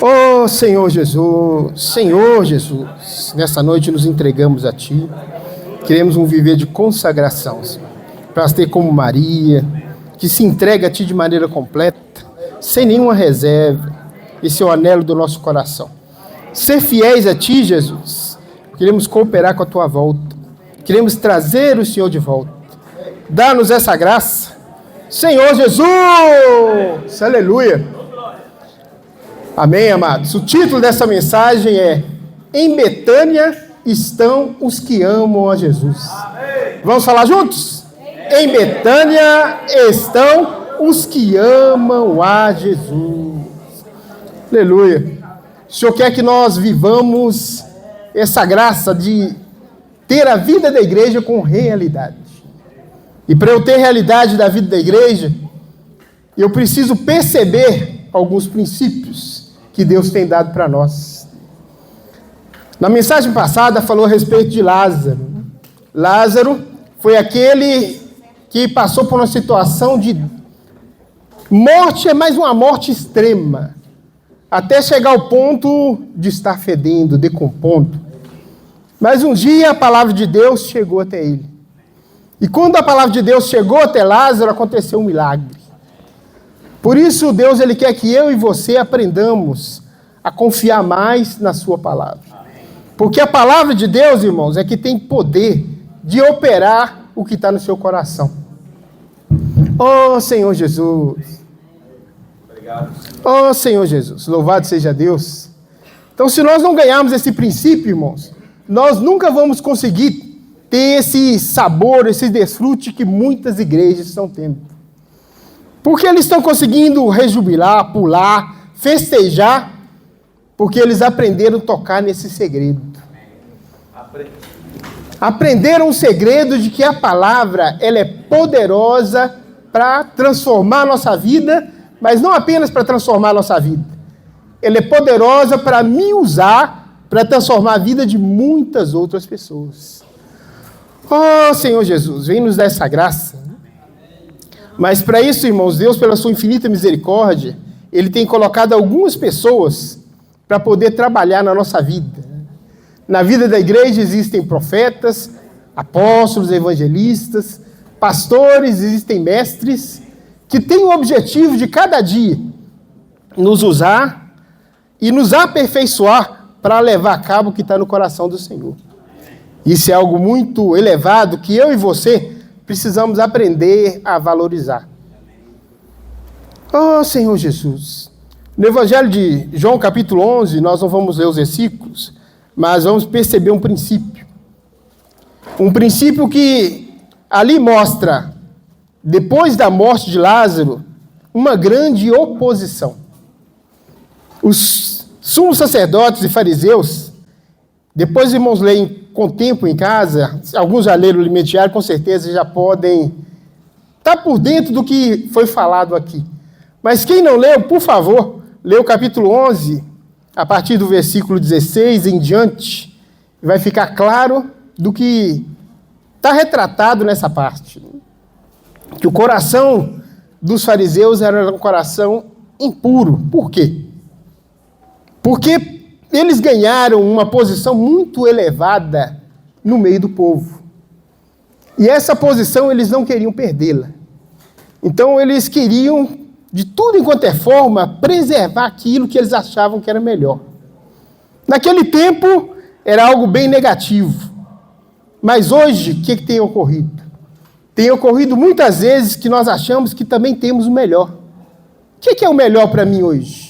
Oh Senhor Jesus, nessa noite nos entregamos a Ti. Queremos um viver de consagração, Senhor, para ter como Maria, que se entrega a Ti de maneira completa, sem nenhuma reserva. Esse é o anelo do nosso coração. Ser fiéis a Ti, Jesus. Queremos cooperar com a Tua volta. Queremos trazer o Senhor de volta. Dá-nos essa graça. Senhor Jesus! Aleluia! Amém, amados? O título dessa mensagem é Em Betânia estão os que amam a Jesus. Amém. Vamos falar juntos? Em Betânia estão os que amam a Jesus. Aleluia. O Senhor quer que nós vivamos essa graça de ter a vida da igreja com realidade. E para eu ter realidade da vida da igreja, eu preciso perceber alguns princípios que Deus tem dado para nós. Na mensagem passada falou a respeito de Lázaro. Lázaro foi aquele que passou por uma situação de morte, mas uma morte extrema, até chegar ao ponto de estar fedendo, decompondo. Mas um dia a palavra de Deus chegou até ele. E quando a palavra de Deus chegou até Lázaro, aconteceu um milagre. Por isso, Deus ele quer que eu e você aprendamos a confiar mais na sua palavra. Porque a palavra de Deus, irmãos, é que tem poder de operar o que está no seu coração. Oh, Senhor Jesus. Obrigado. Oh, Senhor Jesus. Louvado seja Deus. Então, se nós não ganharmos esse princípio, irmãos, nós nunca vamos conseguir ter esse sabor, esse desfrute que muitas igrejas estão tendo. Porque eles estão conseguindo rejubilar, pular, festejar, porque eles aprenderam a tocar nesse segredo. Aprenderam o segredo de que a palavra ela é poderosa para transformar a nossa vida, mas não apenas para transformar a nossa vida. Ela é poderosa para me usar para transformar a vida de muitas outras pessoas. Oh, Senhor Jesus, vem nos dar essa graça. Mas para isso, irmãos, Deus, pela sua infinita misericórdia, Ele tem colocado algumas pessoas para poder trabalhar na nossa vida. Na vida da igreja existem profetas, apóstolos, evangelistas, pastores, existem mestres, que têm o objetivo de cada dia nos usar e nos aperfeiçoar para levar a cabo o que está no coração do Senhor. Isso é algo muito elevado que eu e você precisamos aprender a valorizar. Oh, Senhor Jesus. No Evangelho de João, capítulo 11, nós não vamos ler os versículos, mas vamos perceber um princípio. Um princípio que ali mostra, depois da morte de Lázaro, uma grande oposição. Os sumos sacerdotes e fariseus, depois, irmãos, leem com tempo em casa, alguns já leram o livro diário, com certeza já podem estar por dentro do que foi falado aqui. Mas quem não leu, por favor, lê o capítulo 11, a partir do versículo 16 em diante, vai ficar claro do que está retratado nessa parte. Que o coração dos fariseus era um coração impuro. Por quê? Porque eles ganharam uma posição muito elevada no meio do povo. E essa posição eles não queriam perdê-la. Então eles queriam, de tudo enquanto é forma, preservar aquilo que eles achavam que era melhor. Naquele tempo era algo bem negativo. Mas hoje, o que tem ocorrido? Tem ocorrido muitas vezes que nós achamos que também temos o melhor. O que é o melhor para mim hoje?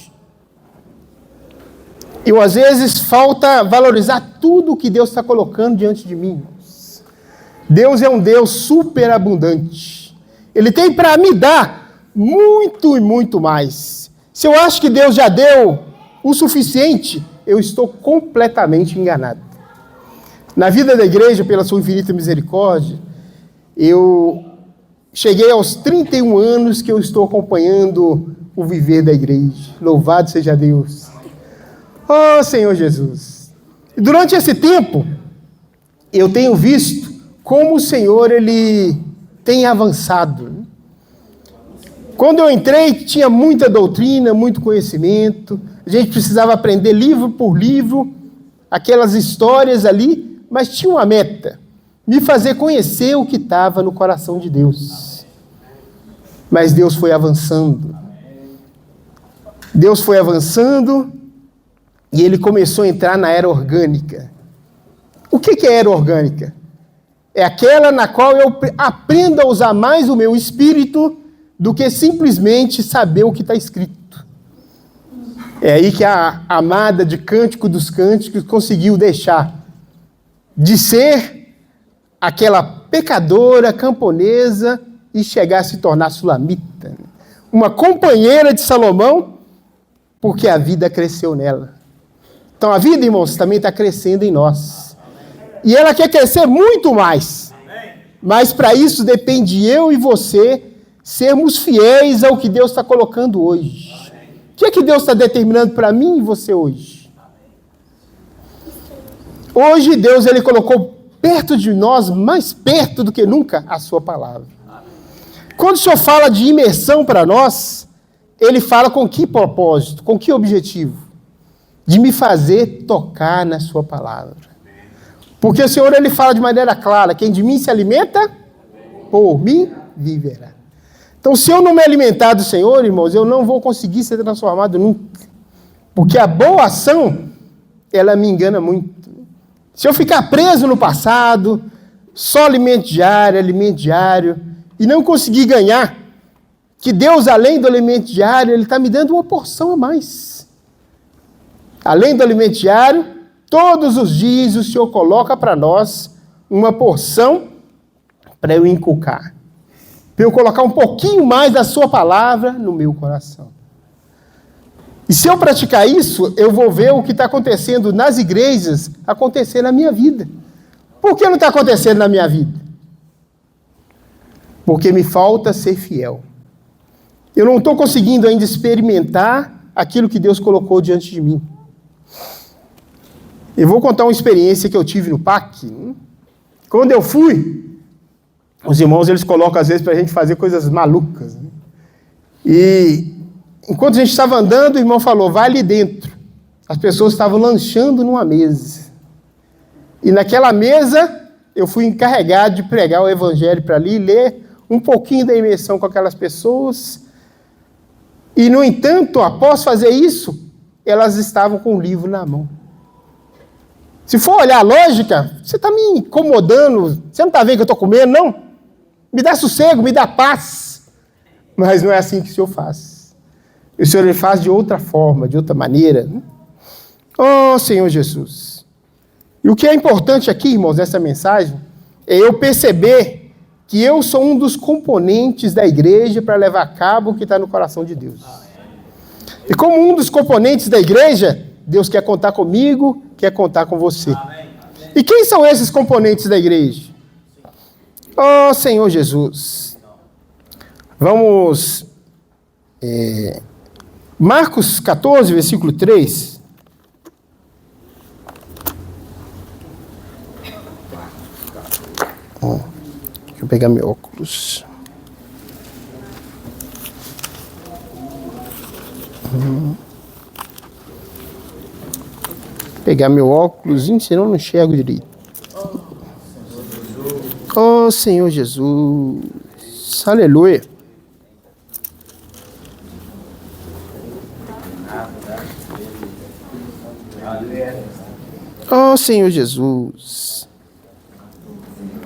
E às vezes falta valorizar tudo que Deus está colocando diante de mim. Deus é um Deus superabundante. Ele tem para me dar muito e muito mais. Se eu acho que Deus já deu o suficiente, eu estou completamente enganado. Na vida da igreja, pela sua infinita misericórdia, eu cheguei aos 31 anos que eu estou acompanhando o viver da igreja. Louvado seja Deus. Oh, Senhor Jesus. E durante esse tempo, eu tenho visto como o Senhor ele tem avançado. Quando eu entrei, tinha muita doutrina, muito conhecimento, A gente precisava aprender livro por livro, aquelas histórias ali, mas tinha uma meta: me fazer conhecer o que estava no coração de Deus. Mas Deus foi avançando. Deus foi avançando e ele começou a entrar na era orgânica. O que é era orgânica? É aquela na qual eu aprendo a usar mais o meu espírito do que simplesmente saber o que está escrito. É aí que a amada de Cântico dos Cânticos conseguiu deixar de ser aquela pecadora camponesa e chegar a se tornar sulamita. Uma companheira de Salomão, porque a vida cresceu nela. Então a vida, irmãos, também está crescendo em nós. E ela quer crescer muito mais. Mas para isso depende eu e você sermos fiéis ao que Deus está colocando hoje. O que é que Deus está determinando para mim e você hoje? Hoje Deus ele colocou perto de nós, mais perto do que nunca, a sua palavra. Quando o Senhor fala de imersão para nós, ele fala com que propósito, com que objetivo? De me fazer tocar na sua palavra. Porque o Senhor ele fala de maneira clara: quem de mim se alimenta, por mim viverá. Então, se eu não me alimentar do Senhor, irmãos, eu não vou conseguir ser transformado nunca. Porque a boa ação, ela me engana muito. Se eu ficar preso no passado, só alimento diário, e não conseguir ganhar, que Deus, além do alimento diário, ele está me dando uma porção a mais. Além do alimento diário, todos os dias o Senhor coloca para nós uma porção para eu inculcar. Para eu colocar um pouquinho mais da sua palavra no meu coração. E se eu praticar isso, eu vou ver o que está acontecendo nas igrejas acontecer na minha vida. Por que não está acontecendo na minha vida? Porque me falta ser fiel. Eu não estou conseguindo ainda experimentar aquilo que Deus colocou diante de mim. Eu vou contar uma experiência que eu tive no PAC. Quando eu fui, os irmãos eles colocam às vezes para a gente fazer coisas malucas. E enquanto a gente estava andando, o irmão falou: vai ali dentro. As pessoas estavam lanchando numa mesa. E naquela mesa, eu fui encarregado de pregar o evangelho para ali, ler um pouquinho da imersão com aquelas pessoas. E, no entanto, após fazer isso, elas estavam com o livro na mão. Se for olhar a lógica, você está me incomodando, você não está vendo que eu estou comendo, não? Me dá sossego, me dá paz. Mas não é assim que o Senhor faz. O Senhor ele faz de outra forma, de outra maneira. Oh, Senhor Jesus. E o que é importante aqui, irmãos, nessa mensagem, é eu perceber que eu sou um dos componentes da igreja para levar a cabo o que está no coração de Deus. E como um dos componentes da igreja, Deus quer contar comigo, quer contar com você. E quem são esses componentes da igreja? Oh, Senhor Jesus. Vamos... Marcos 14, versículo 3. Deixa eu pegar meu óculos. Pegar meu óculos, senão eu não enxergo direito. Oh, Senhor Jesus. Aleluia. Oh, Senhor Jesus.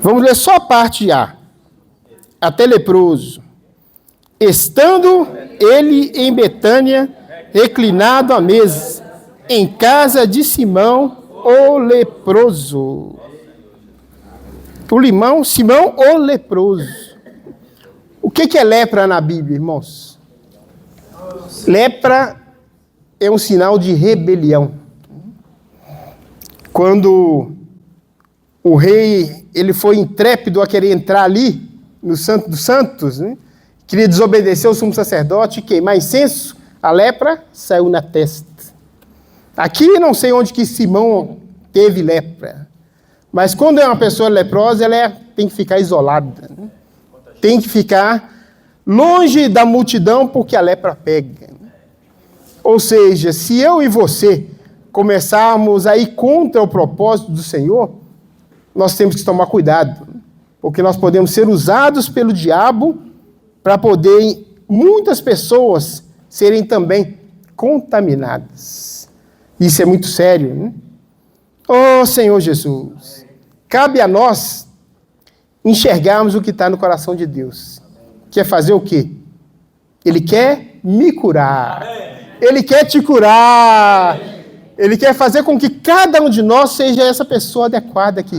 Vamos ler só a parte A. Até leproso. Estando ele em Betânia, reclinado à mesa, em casa de Simão, o leproso. Simão, o leproso. O que é lepra na Bíblia, irmãos? Lepra é um sinal de rebelião. Quando o rei ele foi intrépido a querer entrar ali, no Santo dos Santos, né? Queria desobedecer ao sumo sacerdote e queimar incenso, a lepra saiu na testa. Aqui não sei onde que Simão teve lepra, mas quando é uma pessoa leprosa, ela tem que ficar isolada, né? Tem que ficar longe da multidão porque a lepra pega. Ou seja, se eu e você começarmos a ir contra o propósito do Senhor, nós temos que tomar cuidado, porque nós podemos ser usados pelo diabo para poder muitas pessoas serem também contaminadas. Isso é muito sério, né? Oh, Senhor Jesus, cabe a nós enxergarmos o que está no coração de Deus. Quer fazer o quê? Ele quer me curar. Ele quer te curar. Ele quer fazer com que cada um de nós seja essa pessoa adequada aqui.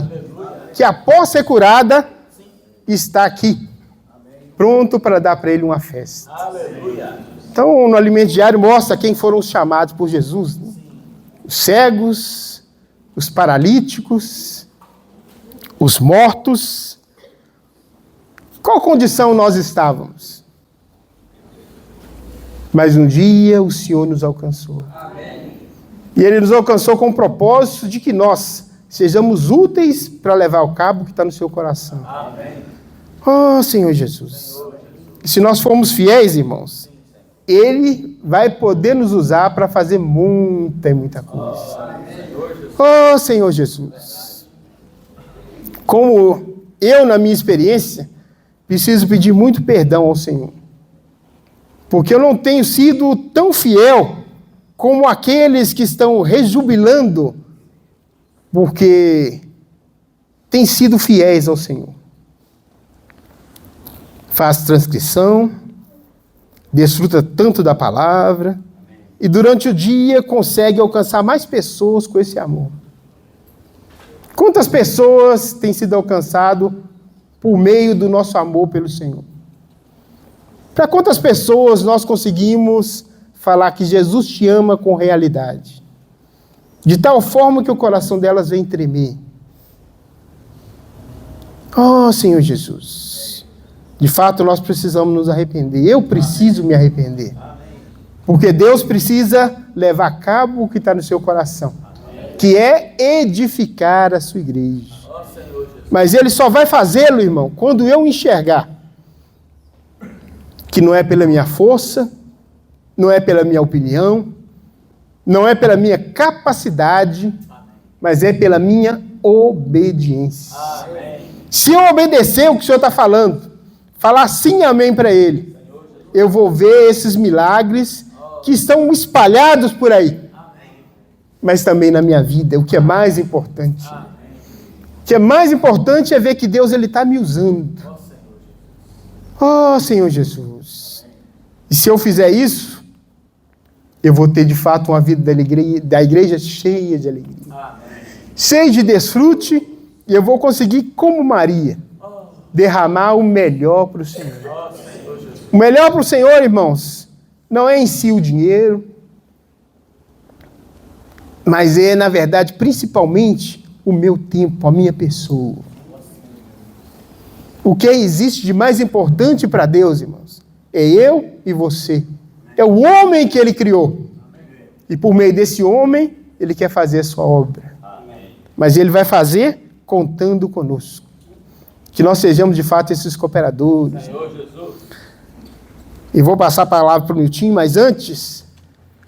Que após ser curada, está aqui, pronto para dar para ele uma festa. Então, no alimento diário mostra quem foram os chamados por Jesus, né? Os cegos, os paralíticos, os mortos. Qual condição nós estávamos? Mas um dia o Senhor nos alcançou. E Ele nos alcançou com o propósito de que nós sejamos úteis para levar ao cabo o que está no seu coração. Oh, Senhor Jesus. E se nós formos fiéis, irmãos, Ele vai poder nos usar para fazer muita e muita coisa. Oh, Senhor Jesus. Como eu, na minha experiência, preciso pedir muito perdão ao Senhor. Porque eu não tenho sido tão fiel como aqueles que estão rejubilando, porque têm sido fiéis ao Senhor. Faz transcrição, desfruta tanto da palavra, e durante o dia consegue alcançar mais pessoas com esse amor. Quantas pessoas têm sido alcançadas por meio do nosso amor pelo Senhor? Para quantas pessoas nós conseguimos falar que Jesus te ama com realidade? De tal forma que o coração delas vem tremer. Oh, Senhor Jesus. De fato, nós precisamos nos arrepender. Eu preciso me arrepender. Porque Deus precisa levar a cabo o que está no seu coração. Que é edificar a sua igreja. Mas Ele só vai fazê-lo, irmão, quando eu enxergar que não é pela minha força, não é pela minha opinião, não é pela minha capacidade, mas é pela minha obediência. Amém. Se eu obedecer o que o Senhor está falando, falar sim, amém para Ele, eu vou ver esses milagres que estão espalhados por aí, mas também na minha vida, o que é mais importante. O que é mais importante é ver que Deus está me usando. Oh, Senhor Jesus. E se eu fizer isso, eu vou ter de fato uma vida da igreja cheia de alegria. Cheia de desfrute, e eu vou conseguir, como Maria, derramar o melhor para o Senhor. O melhor para o Senhor, irmãos, não é em si o dinheiro, mas é, na verdade, principalmente o meu tempo, a minha pessoa. O que existe de mais importante para Deus, irmãos, é eu e você. É o homem que Ele criou. E por meio desse homem, Ele quer fazer a sua obra. Mas Ele vai fazer contando conosco. Que nós sejamos, de fato, esses cooperadores. Senhor Jesus. E vou passar a palavra para o Miltinho, mas antes,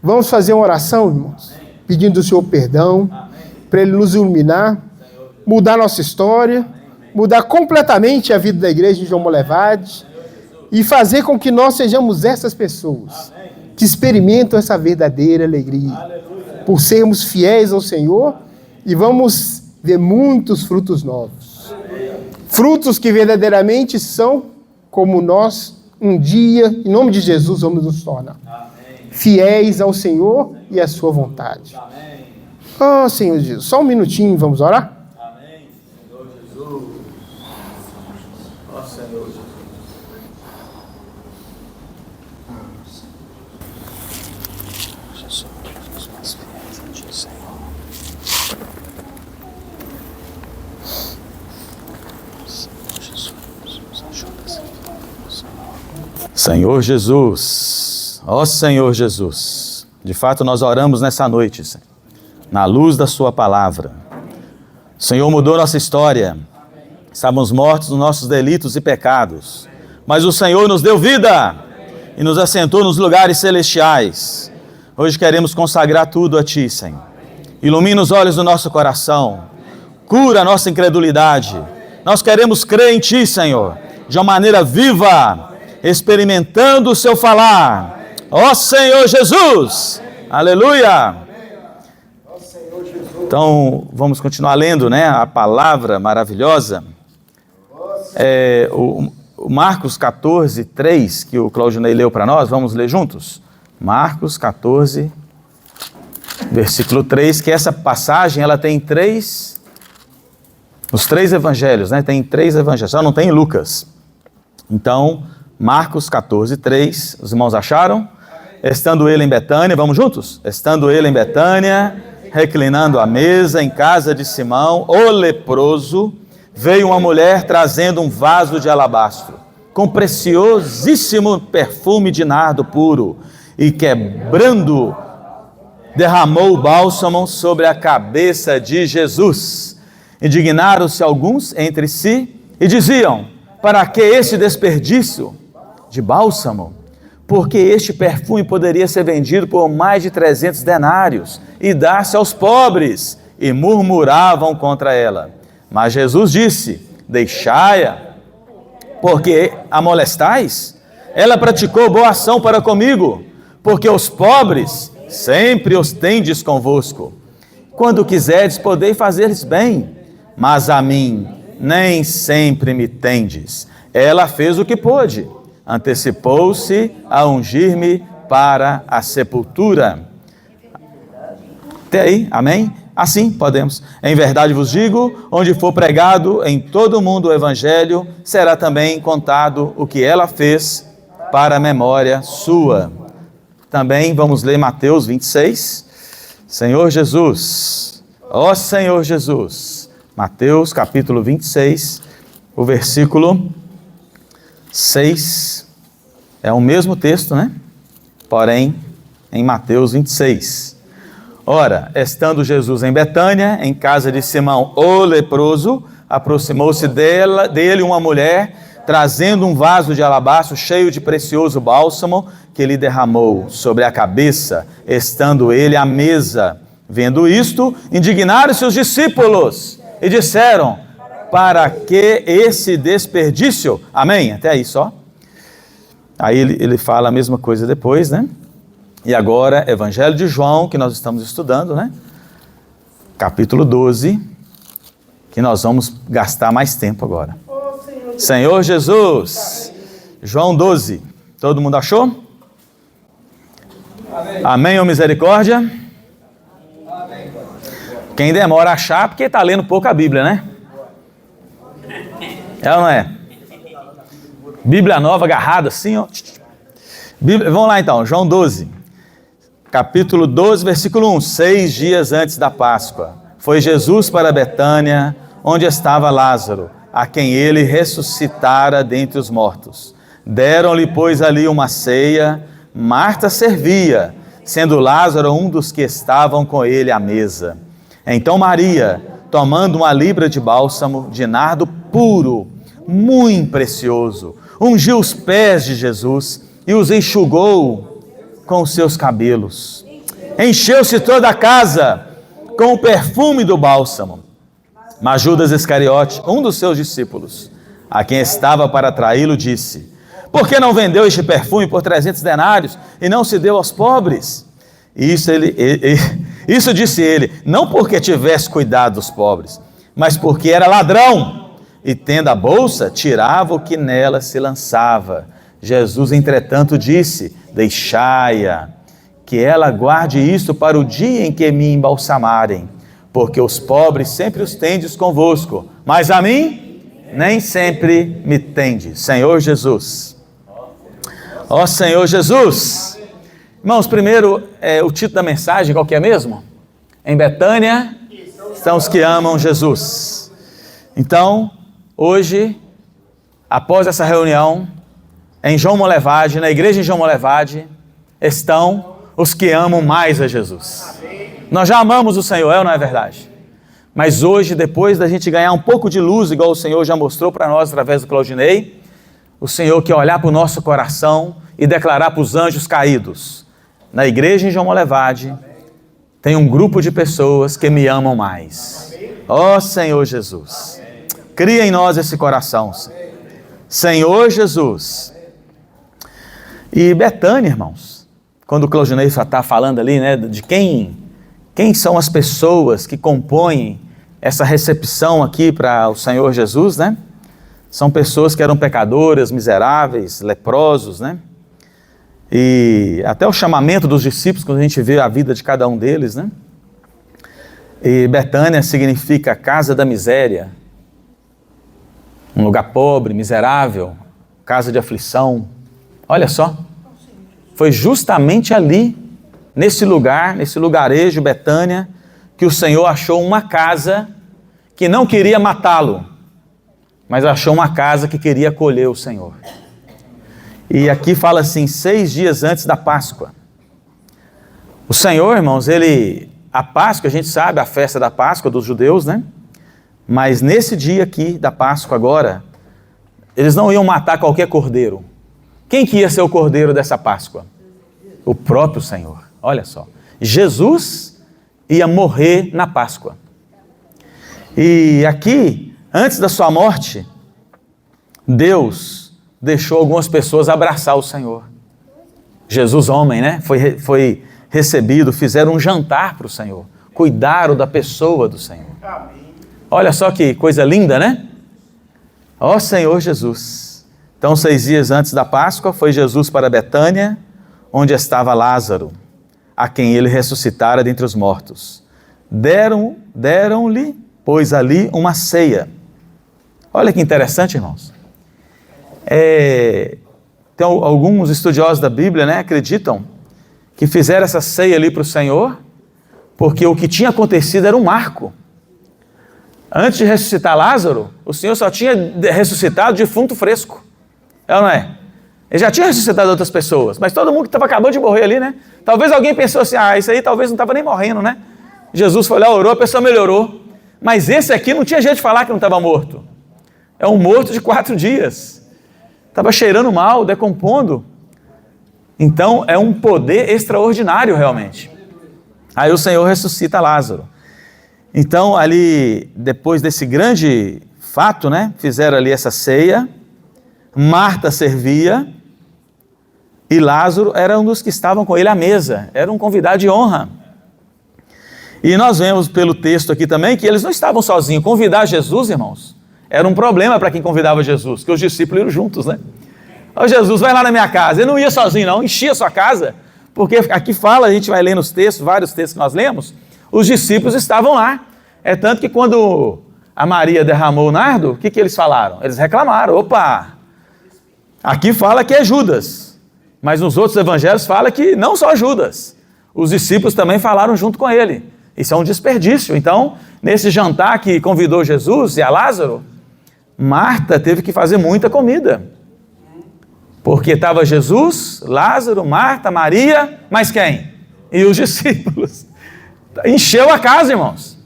vamos fazer uma oração, irmãos, pedindo ao Senhor perdão, para Ele nos iluminar, mudar nossa história, mudar completamente a vida da igreja de João Molevade e fazer com que nós sejamos essas pessoas que experimentam essa verdadeira alegria, por sermos fiéis ao Senhor, e vamos ver muitos frutos novos. Frutos que verdadeiramente são como nós um dia, em nome de Jesus, vamos nos tornar. Fiéis ao Senhor e à sua vontade. Oh, Senhor Jesus, só um minutinho, vamos orar? Amém, Senhor Jesus. Ó Senhor Jesus. Senhor Jesus, ó Senhor Jesus, de fato nós oramos nessa noite, Senhor, na luz da sua palavra. O Senhor mudou nossa história, estávamos mortos nos nossos delitos e pecados, mas o Senhor nos deu vida e nos assentou nos lugares celestiais. Hoje queremos consagrar tudo a Ti, Senhor. Ilumina os olhos do nosso coração. Cura a nossa incredulidade. Nós queremos crer em Ti, Senhor, de uma maneira viva, experimentando o Seu falar. Ó Senhor Jesus! Aleluia! Então, vamos continuar lendo, né, a palavra maravilhosa. O Marcos 14, 3, que o Claudinei leu para nós, vamos ler juntos? Marcos 14, versículo 3, que essa passagem, ela tem os três evangelhos, né? Tem 3 evangelhos, só não tem Lucas. Então, Marcos 14, 3, os irmãos acharam? Estando ele em Betânia, vamos juntos? Estando ele em Betânia, reclinando à mesa em casa de Simão, o leproso, veio uma mulher trazendo um vaso de alabastro, com preciosíssimo perfume de nardo puro, e quebrando, derramou o bálsamo sobre a cabeça de Jesus. Indignaram-se alguns entre si e diziam: para que este desperdício de bálsamo? Porque este perfume poderia ser vendido por mais de 300 denários e dar-se aos pobres. E murmuravam contra ela. Mas Jesus disse: deixai-a, porque a molestais? Ela praticou boa ação para comigo, porque os pobres sempre os tendes convosco. Quando quiserdes, podeis fazer-lhes bem, mas a mim nem sempre me tendes. Ela fez o que pôde, antecipou-se a ungir-me para a sepultura. Até aí, amém? Assim podemos. Em verdade vos digo, onde for pregado em todo o mundo o evangelho, será também contado o que ela fez para a memória sua. Também vamos ler Mateus 26. Senhor Jesus, ó Senhor Jesus. Mateus capítulo 26, o versículo 6. É o mesmo texto, né? Porém, em Mateus 26. Ora, estando Jesus em Betânia, em casa de Simão o leproso, aproximou-se dele uma mulher, trazendo um vaso de alabastro cheio de precioso bálsamo, que lhe derramou sobre a cabeça, estando ele à mesa. Vendo isto, indignaram-se os discípulos e disseram: para que esse desperdício? Amém? Até aí só. Aí ele fala a mesma coisa depois, né? E agora, Evangelho de João, que nós estamos estudando, né? Capítulo 12, que nós vamos gastar mais tempo agora. Senhor Jesus, João 12, todo mundo achou? Amém ou misericórdia? Amém. Quem demora a achar, porque está lendo pouco a Bíblia, né? É ou não é? Bíblia nova, agarrada assim, ó. Vamos lá então, João 12. Capítulo 12, versículo 1. 6 dias antes da Páscoa, foi Jesus para Betânia, onde estava Lázaro, a quem ele ressuscitara dentre os mortos. Deram-lhe, pois, ali uma ceia. Marta servia, sendo Lázaro um dos que estavam com ele à mesa. Então Maria, tomando uma libra de bálsamo de nardo puro, muito precioso, ungiu os pés de Jesus e os enxugou com os seus cabelos. Encheu-se toda a casa com o perfume do bálsamo. Mas Judas Iscariote, um dos seus discípulos, a quem estava para traí-lo, disse: por que não vendeu este perfume por 300 denários e não se deu aos pobres? Isso disse ele, não porque tivesse cuidado dos pobres, mas porque era ladrão, e tendo a bolsa, tirava o que nela se lançava. Jesus, entretanto, disse: deixai-a, que ela guarde isto para o dia em que me embalsamarem, porque os pobres sempre os tendes convosco, mas a mim nem sempre me tendes. Senhor Jesus. Ó Senhor Jesus. Irmãos, primeiro, o título da mensagem, qual que é mesmo? Em Betânia estão os que amam Jesus. Então, hoje, após essa reunião, em João Molevade, na igreja de João Molevade, estão os que amam mais a Jesus. Nós já amamos o Senhor, é ou não é verdade? Mas hoje, depois da gente ganhar um pouco de luz, igual o Senhor já mostrou para nós através do Claudinei, o Senhor quer olhar para o nosso coração e declarar para os anjos caídos: na igreja em João Molevade, tem um grupo de pessoas que me amam mais. Ó Senhor Jesus, cria em nós esse coração, Senhor Jesus. E Betânia, irmãos, quando o Claudinei está falando ali, né, de quem são as pessoas que compõem essa recepção aqui para o Senhor Jesus, né? São pessoas que eram pecadoras, miseráveis, leprosos, né? E até o chamamento dos discípulos, quando a gente vê a vida de cada um deles, né? E Betânia significa casa da miséria, um lugar pobre, miserável, casa de aflição. Olha só, foi justamente ali, nesse lugar, nesse lugarejo, Betânia, que o Senhor achou uma casa que não queria matá-lo, mas achou uma casa que queria acolher o Senhor. E aqui fala assim, 6 dias antes da Páscoa. O Senhor, irmãos, a Páscoa, a gente sabe, a festa da Páscoa dos judeus, né? Mas nesse dia aqui da Páscoa agora, eles não iam matar qualquer cordeiro. Quem que ia ser o cordeiro dessa Páscoa? O próprio Senhor. Olha só. Jesus ia morrer na Páscoa. E aqui, antes da sua morte, Deus deixou algumas pessoas abraçar o Senhor. Jesus, homem, né? Foi recebido, fizeram um jantar para o Senhor. Cuidaram da pessoa do Senhor. Olha só que coisa linda, né? Ó Senhor Jesus. Então, 6 dias antes da Páscoa, foi Jesus para Betânia, onde estava Lázaro, a quem ele ressuscitara dentre os mortos. Deram-lhe, pois, ali uma ceia. Olha que interessante, irmãos. Tem alguns estudiosos da Bíblia, né, acreditam que fizeram essa ceia ali para o Senhor, porque o que tinha acontecido era um marco. Antes de ressuscitar Lázaro, o Senhor só tinha ressuscitado defunto fresco. É ou não é? Ele já tinha ressuscitado outras pessoas, mas todo mundo que acabou de morrer ali, né? Talvez alguém pensou assim, isso aí talvez não estava nem morrendo, né? Jesus foi lá, orou, a pessoa melhorou. Mas esse aqui não tinha jeito de falar que não estava morto. É um morto de 4 dias. Estava cheirando mal, decompondo. Então, é um poder extraordinário realmente. Aí o Senhor ressuscita Lázaro. Então, ali, depois desse grande fato, né? Fizeram ali essa ceia. Marta servia. E Lázaro era um dos que estavam com ele à mesa. Era um convidado de honra. E nós vemos pelo texto aqui também que eles não estavam sozinhos. Convidar Jesus, irmãos, era um problema para quem convidava Jesus, que os discípulos iam juntos, né? Ó Jesus, vai lá na minha casa. Ele não ia sozinho não, enchia a sua casa, porque aqui fala, a gente vai ler nos textos, vários textos que nós lemos, os discípulos estavam lá. É tanto que quando a Maria derramou o nardo, o que eles falaram? Eles reclamaram, opa, aqui fala que é Judas, mas nos outros evangelhos fala que não só Judas, os discípulos também falaram junto com ele. Isso é um desperdício. Então, nesse jantar que convidou Jesus e a Lázaro, Marta teve que fazer muita comida. Porque estava Jesus, Lázaro, Marta, Maria, mas quem? E os discípulos. Encheu a casa, irmãos.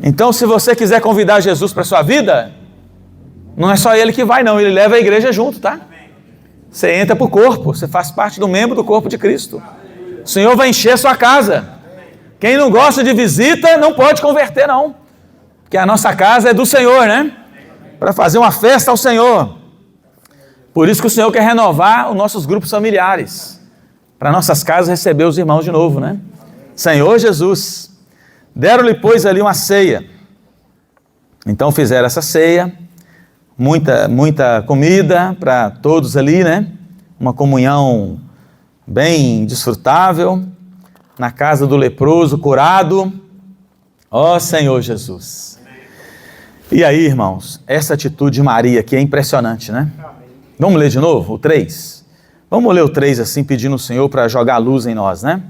Então, se você quiser convidar Jesus para a sua vida, não é só ele que vai, não. Ele leva a igreja junto, tá? Você entra para o corpo, você faz parte do membro do corpo de Cristo. O Senhor vai encher a sua casa. Quem não gosta de visita não pode converter, não. Porque a nossa casa é do Senhor, né? Para fazer uma festa ao Senhor. Por isso que o Senhor quer renovar os nossos grupos familiares. Para nossas casas receber os irmãos de novo, né? Senhor Jesus. Deram-lhe, pois, ali uma ceia. Então fizeram essa ceia. Muita comida para todos ali, né? Uma comunhão bem desfrutável. Na casa do leproso curado. Ó Senhor Jesus. E aí, irmãos, essa atitude de Maria aqui é impressionante, né? Vamos ler de novo o 3? Vamos ler o 3 assim, pedindo ao Senhor para jogar luz em nós, né?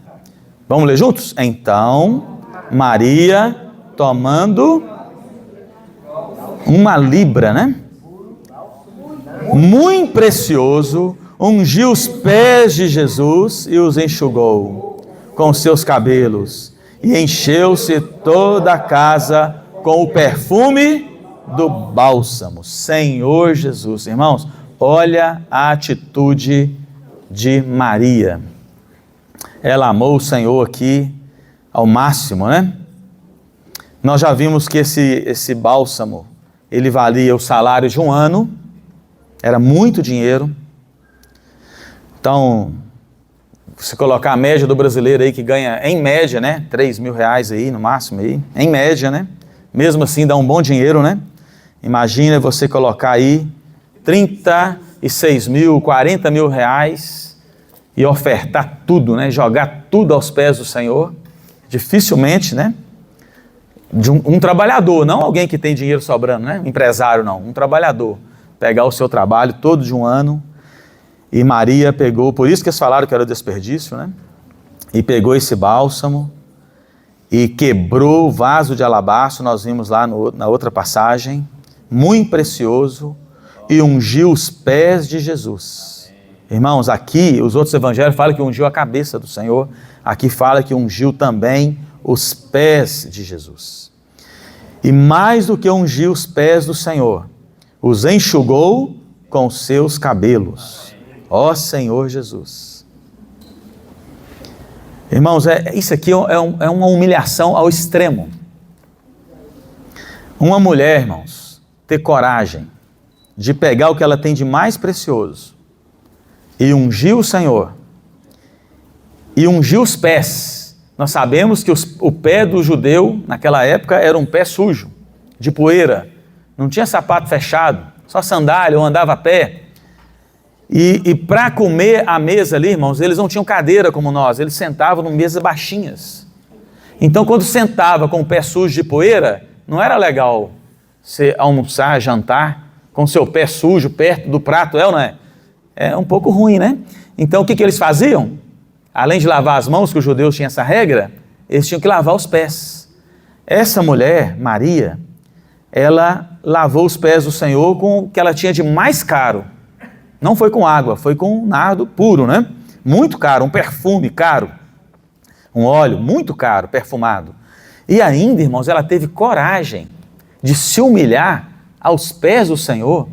Vamos ler juntos? Então, Maria, tomando uma libra, né? Muito precioso, ungiu os pés de Jesus e os enxugou com seus cabelos, e encheu-se toda a casa com o perfume do bálsamo. Senhor Jesus, irmãos, olha a atitude de Maria. ela amou o Senhor aqui ao máximo, né? Nós já vimos que esse bálsamo, ele valia o salário de um ano, era muito dinheiro. Então, se colocar a média do brasileiro aí que ganha, em média, né, 3 mil reais aí no máximo aí, em média, né? Mesmo assim dá um bom dinheiro, né? Imagina você colocar aí 36 mil, 40 mil reais e ofertar tudo, né? Jogar tudo aos pés do Senhor. Dificilmente, né? De um trabalhador, não alguém que tem dinheiro sobrando, né? Empresário não, um trabalhador. Pegar o seu trabalho todo de um ano. E Maria pegou, por isso que eles falaram que era desperdício, né? E pegou esse bálsamo e quebrou o vaso de alabastro, nós vimos lá na outra passagem, muito precioso, e ungiu os pés de Jesus. Irmãos, aqui os outros evangelhos falam que ungiu a cabeça do Senhor, aqui fala que ungiu também os pés de Jesus. E mais do que ungir os pés do Senhor, os enxugou com seus cabelos. Ó Senhor Jesus. Irmãos, isso aqui é uma humilhação ao extremo. Uma mulher, irmãos, ter coragem de pegar o que ela tem de mais precioso e ungir o Senhor, e ungir os pés. Nós sabemos que o pé do judeu, naquela época, era um pé sujo, de poeira, não tinha sapato fechado, só sandália ou andava a pé. E para comer à mesa ali, irmãos, eles não tinham cadeira como nós, eles sentavam em mesas baixinhas. Então, quando sentava com o pé sujo de poeira, não era legal você almoçar, jantar, com seu pé sujo perto do prato, não é? É um pouco ruim, né? Então, o que eles faziam? Além de lavar as mãos, que os judeus tinham essa regra, eles tinham que lavar os pés. Essa mulher, Maria, ela lavou os pés do Senhor com o que ela tinha de mais caro. Não foi com água, foi com nardo puro, né? Muito caro, um perfume caro, um óleo muito caro, perfumado. E ainda, irmãos, ela teve coragem de se humilhar aos pés do Senhor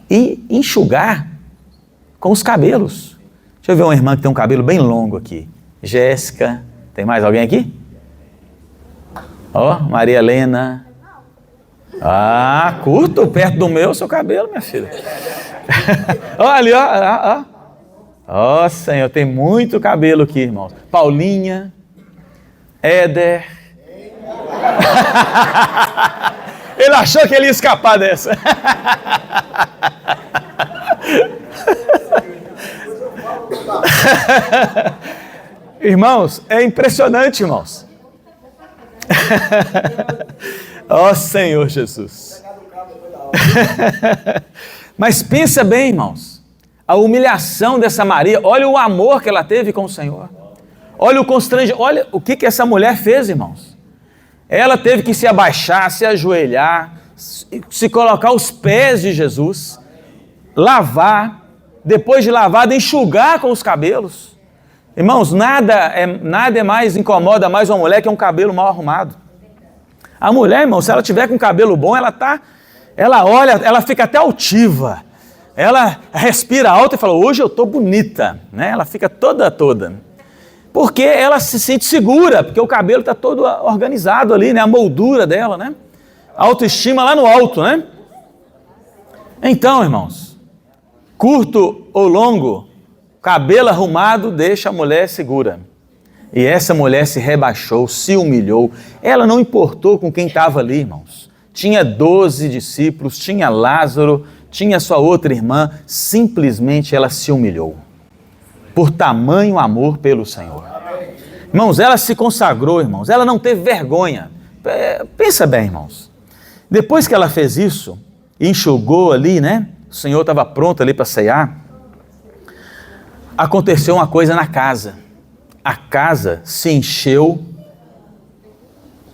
e enxugar com os cabelos. Deixa eu ver uma irmã que tem um cabelo bem longo aqui. Jéssica, tem mais alguém aqui? Ó, Maria Helena. Ah, curto, perto do meu, seu cabelo, minha filha. Olha, ó. Ó, Senhor, tem muito cabelo aqui, irmãos. Paulinha, Éder. Ele achou que ele ia escapar dessa. Irmãos, é impressionante, irmãos. Ó Senhor Jesus. Mas pensa bem, irmãos, a humilhação dessa Maria, olha o amor que ela teve com o Senhor. Olha o constrangimento, olha o que essa mulher fez, irmãos. Ela teve que se abaixar, se ajoelhar, se colocar aos pés de Jesus, lavar, depois de lavada, enxugar com os cabelos. Irmãos, nada mais incomoda mais uma mulher que um cabelo mal arrumado. A mulher, irmão, se ela tiver com cabelo bom, ela olha, ela fica até altiva. Ela respira alto e fala, hoje eu estou bonita, né? Ela fica toda. Porque ela se sente segura, porque o cabelo está todo organizado ali, né? A moldura dela, né? A autoestima lá no alto, né? Então, irmãos, curto ou longo, cabelo arrumado deixa a mulher segura. E essa mulher se rebaixou, se humilhou. Ela não importou com quem estava ali, irmãos. Tinha 12 discípulos, tinha Lázaro, tinha sua outra irmã. Simplesmente ela se humilhou. Por tamanho amor pelo Senhor. Irmãos, ela se consagrou, irmãos. Ela não teve vergonha. Pensa bem, irmãos. Depois que ela fez isso, enxugou ali, né? O Senhor estava pronto ali para ceiar. Aconteceu uma coisa na casa. A casa se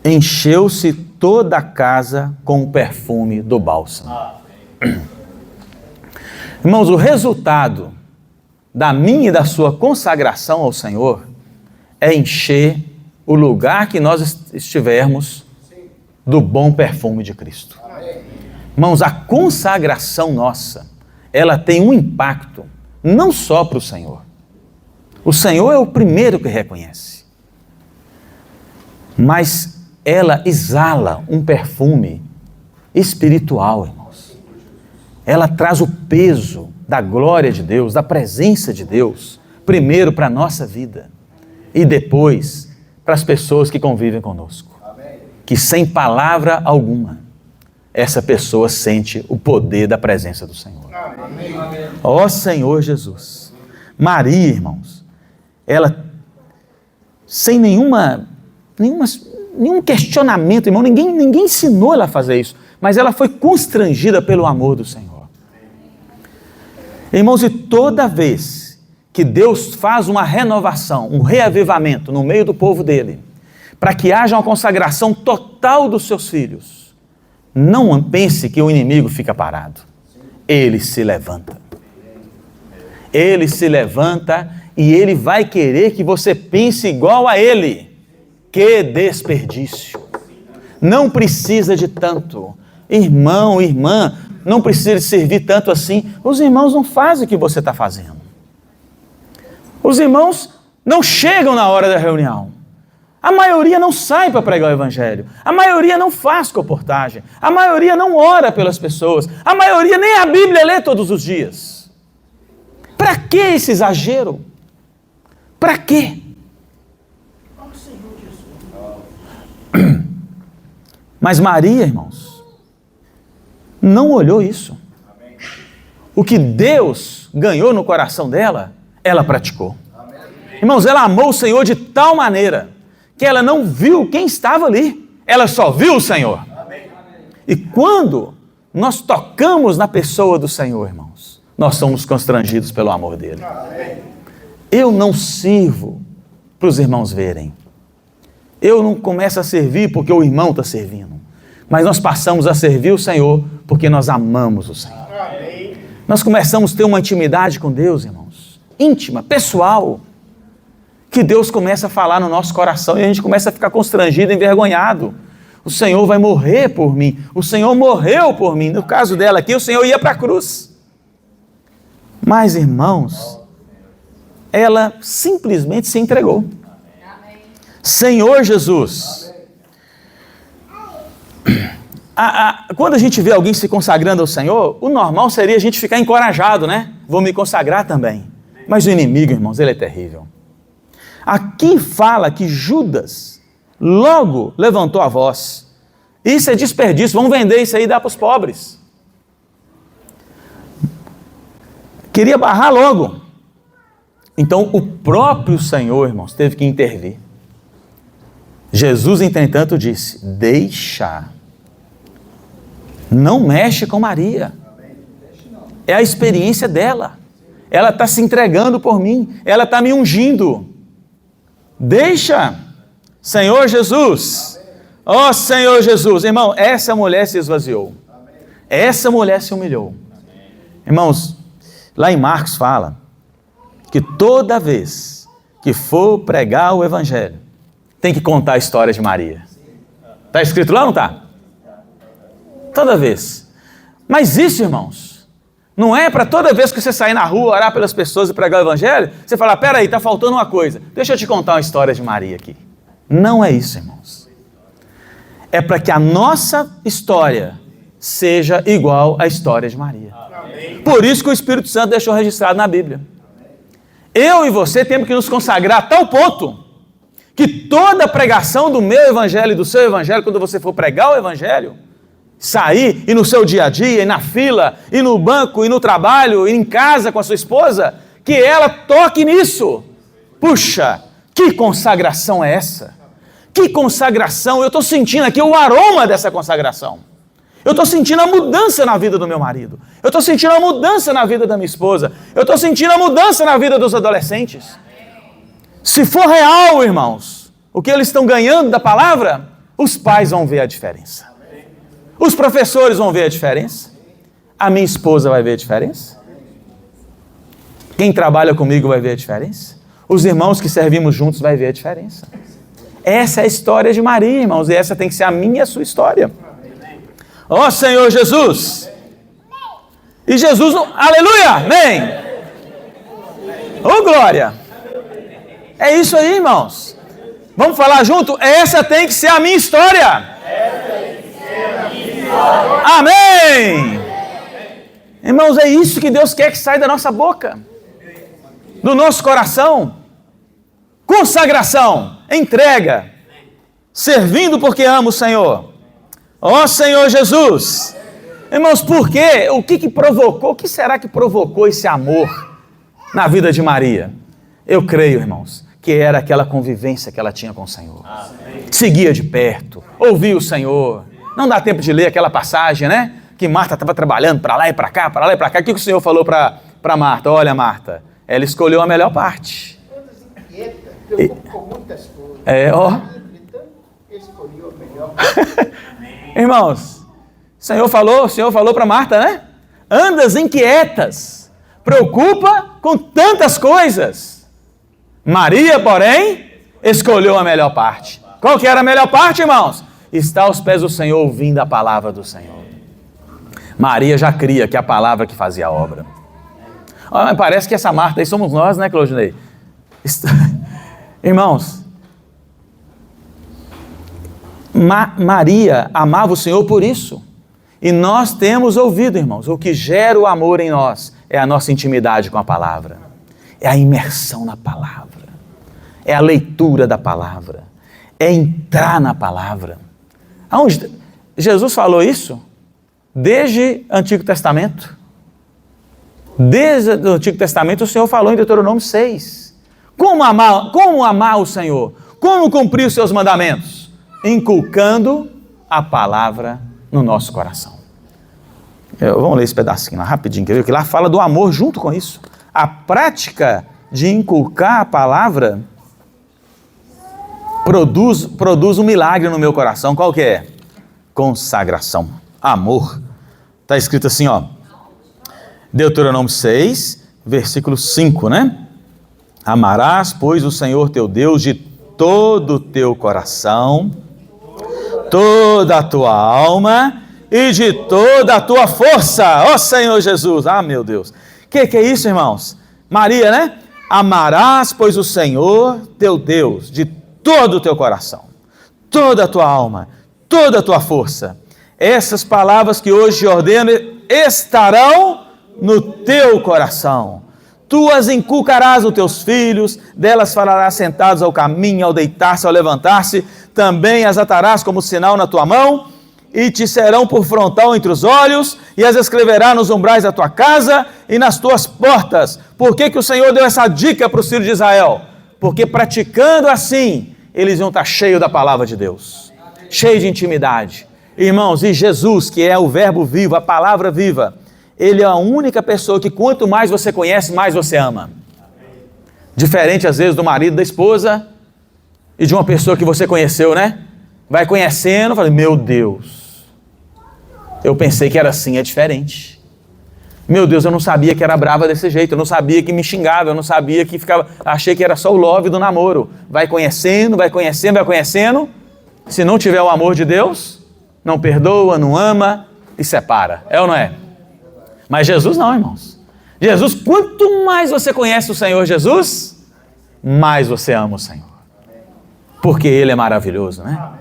encheu-se toda a casa com o perfume do bálsamo. Irmãos, o resultado da minha e da sua consagração ao Senhor é encher o lugar que nós estivermos do bom perfume de Cristo. Irmãos, a consagração nossa, ela tem um impacto não só para o Senhor. O Senhor é o primeiro que reconhece. Mas ela exala um perfume espiritual, irmãos. Ela traz o peso da glória de Deus, da presença de Deus, primeiro para a nossa vida e depois para as pessoas que convivem conosco. Que sem palavra alguma, essa pessoa sente o poder da presença do Senhor. Ó Senhor Jesus. Maria, irmãos, ela, sem nenhum questionamento, irmão, ninguém ensinou ela a fazer isso, mas ela foi constrangida pelo amor do Senhor. Irmãos, e toda vez que Deus faz uma renovação, um reavivamento no meio do povo dele, para que haja uma consagração total dos seus filhos, não pense que o inimigo fica parado. Ele se levanta. Ele se levanta e ele vai querer que você pense igual a ele. Que desperdício! Não precisa de tanto. Irmão, irmã, não precisa de servir tanto assim. Os irmãos não fazem o que você está fazendo. Os irmãos não chegam na hora da reunião. A maioria não sai para pregar o evangelho. A maioria não faz comportagem. A maioria não ora pelas pessoas. A maioria nem a Bíblia lê todos os dias. Para que esse exagero? Para quê? Mas Maria, irmãos, não olhou isso. O que Deus ganhou no coração dela, ela praticou. Irmãos, ela amou o Senhor de tal maneira que ela não viu quem estava ali. Ela só viu o Senhor. E quando nós tocamos na pessoa do Senhor, irmãos, nós somos constrangidos pelo amor dele. Eu não sirvo para os irmãos verem. Eu não começo a servir porque o irmão está servindo. Mas nós passamos a servir o Senhor porque nós amamos o Senhor. Nós começamos a ter uma intimidade com Deus, irmãos. Íntima, pessoal. Que Deus começa a falar no nosso coração e a gente começa a ficar constrangido, envergonhado. O Senhor vai morrer por mim. O Senhor morreu por mim. No caso dela aqui, o Senhor ia para a cruz. Mas, irmãos, ela simplesmente se entregou. Senhor Jesus. Quando a gente vê alguém se consagrando ao Senhor, o normal seria a gente ficar encorajado, né? Vou me consagrar também. Mas o inimigo, irmãos, ele é terrível. Aqui fala que Judas logo levantou a voz. Isso é desperdício, vamos vender isso aí e dar para os pobres. Queria barrar logo. Então o próprio Senhor, irmãos, teve que intervir. Jesus, entretanto, disse: deixa, não mexe com Maria. É a experiência dela. Ela está se entregando por mim, ela está me ungindo. Deixa, Senhor Jesus. Ó Senhor Jesus. Irmão, essa mulher se esvaziou. Essa mulher se humilhou. Irmãos, lá em Marcos fala que toda vez que for pregar o evangelho, tem que contar a história de Maria. Está escrito lá ou não está? Toda vez. Mas isso, irmãos, não é para toda vez que você sair na rua, orar pelas pessoas e pregar o evangelho, você falar: peraí, está faltando uma coisa. Deixa eu te contar uma história de Maria aqui. Não é isso, irmãos. É para que a nossa história seja igual à história de Maria. Por isso que o Espírito Santo deixou registrado na Bíblia. Eu e você temos que nos consagrar a tal ponto que toda pregação do meu evangelho e do seu evangelho, quando você for pregar o evangelho, sair e no seu dia a dia, e na fila, e no banco, e no trabalho, e em casa com a sua esposa, que ela toque nisso. Puxa, que consagração é essa? Que consagração! Eu estou sentindo aqui o aroma dessa consagração. Eu estou sentindo a mudança na vida do meu marido. Eu estou sentindo a mudança na vida da minha esposa. Eu estou sentindo a mudança na vida dos adolescentes. Se for real, irmãos, o que eles estão ganhando da palavra, os pais vão ver a diferença. Os professores vão ver a diferença. A minha esposa vai ver a diferença. Quem trabalha comigo vai ver a diferença. Os irmãos que servimos juntos vai ver a diferença. Essa é a história de Maria, irmãos, e essa tem que ser a minha e a sua história. Ó Senhor Jesus. E Jesus, aleluia, amém. Ô glória. É isso aí, irmãos. Vamos falar junto? Essa tem que ser a minha história. Amém! Irmãos, é isso que Deus quer que saia da nossa boca, do nosso coração. Consagração, entrega, servindo porque amo o Senhor. Ó Senhor Jesus! Irmãos, por quê? O que será que provocou esse amor na vida de Maria? Eu creio, irmãos, que era aquela convivência que ela tinha com o Senhor. Seguia de perto, ouvia o Senhor. Não dá tempo de ler aquela passagem, né? Que Marta estava trabalhando para lá e para cá, para lá e para cá. O que o Senhor falou para Marta? Olha, Marta, ela escolheu a melhor parte. Escolheu a melhor. Irmãos, o Senhor falou para Marta, né? Andas inquietas, preocupa com tantas coisas. Maria, porém, escolheu a melhor parte. Qual que era a melhor parte, irmãos? Está aos pés do Senhor, ouvindo a palavra do Senhor. Maria já cria que é a palavra que fazia a obra. Mas parece que essa Marta aí somos nós, né, Claudinei? Irmãos, Maria amava o Senhor por isso. E nós temos ouvido, irmãos, o que gera o amor em nós é a nossa intimidade com a palavra. É a imersão na palavra. É a leitura da palavra. É entrar na palavra. Aonde Jesus falou isso? Desde o Antigo Testamento. Desde o Antigo Testamento o Senhor falou em Deuteronômio 6. Como amar o Senhor? Como cumprir os seus mandamentos? Inculcando a palavra no nosso coração. Vamos ler esse pedacinho lá rapidinho, quer ver? Que lá fala do amor junto com isso. A prática de inculcar a palavra produz um milagre no meu coração. Qual que é? Consagração, amor. Está escrito assim, ó, Deuteronômio 6, versículo 5, né? Amarás, pois, o Senhor teu Deus de todo o teu coração, toda a tua alma e de toda a tua força, ó Senhor Jesus. Ah, meu Deus. Que é isso, irmãos? Maria, né? Amarás, pois, o Senhor teu Deus de todo o teu coração, toda a tua alma, toda a tua força. Essas palavras que hoje te ordeno estarão no teu coração. Tu as inculcarás aos teus filhos, delas falarás sentados ao caminho, ao deitar-se, ao levantar-se, também as atarás como sinal na tua mão, e te serão por frontal entre os olhos, e as escreverás nos umbrais da tua casa e nas tuas portas. Por que que o Senhor deu essa dica para os filhos de Israel? Porque praticando assim, eles iam estar cheios da palavra de Deus, cheios de intimidade. Irmãos, e Jesus, que é o verbo vivo, a palavra viva, Ele é a única pessoa que quanto mais você conhece, mais você ama. Diferente às vezes do marido, da esposa e de uma pessoa que você conheceu, né? Vai conhecendo, fala, meu Deus, eu pensei que era assim, é diferente. Meu Deus, eu não sabia que era brava desse jeito, eu não sabia que me xingava, eu não sabia que ficava, achei que era só o love do namoro. Vai conhecendo, vai conhecendo, vai conhecendo. Se não tiver o amor de Deus, não perdoa, não ama e separa. É ou não é? Mas Jesus não, irmãos. Jesus, quanto mais você conhece o Senhor Jesus, mais você ama o Senhor. Porque Ele é maravilhoso, né?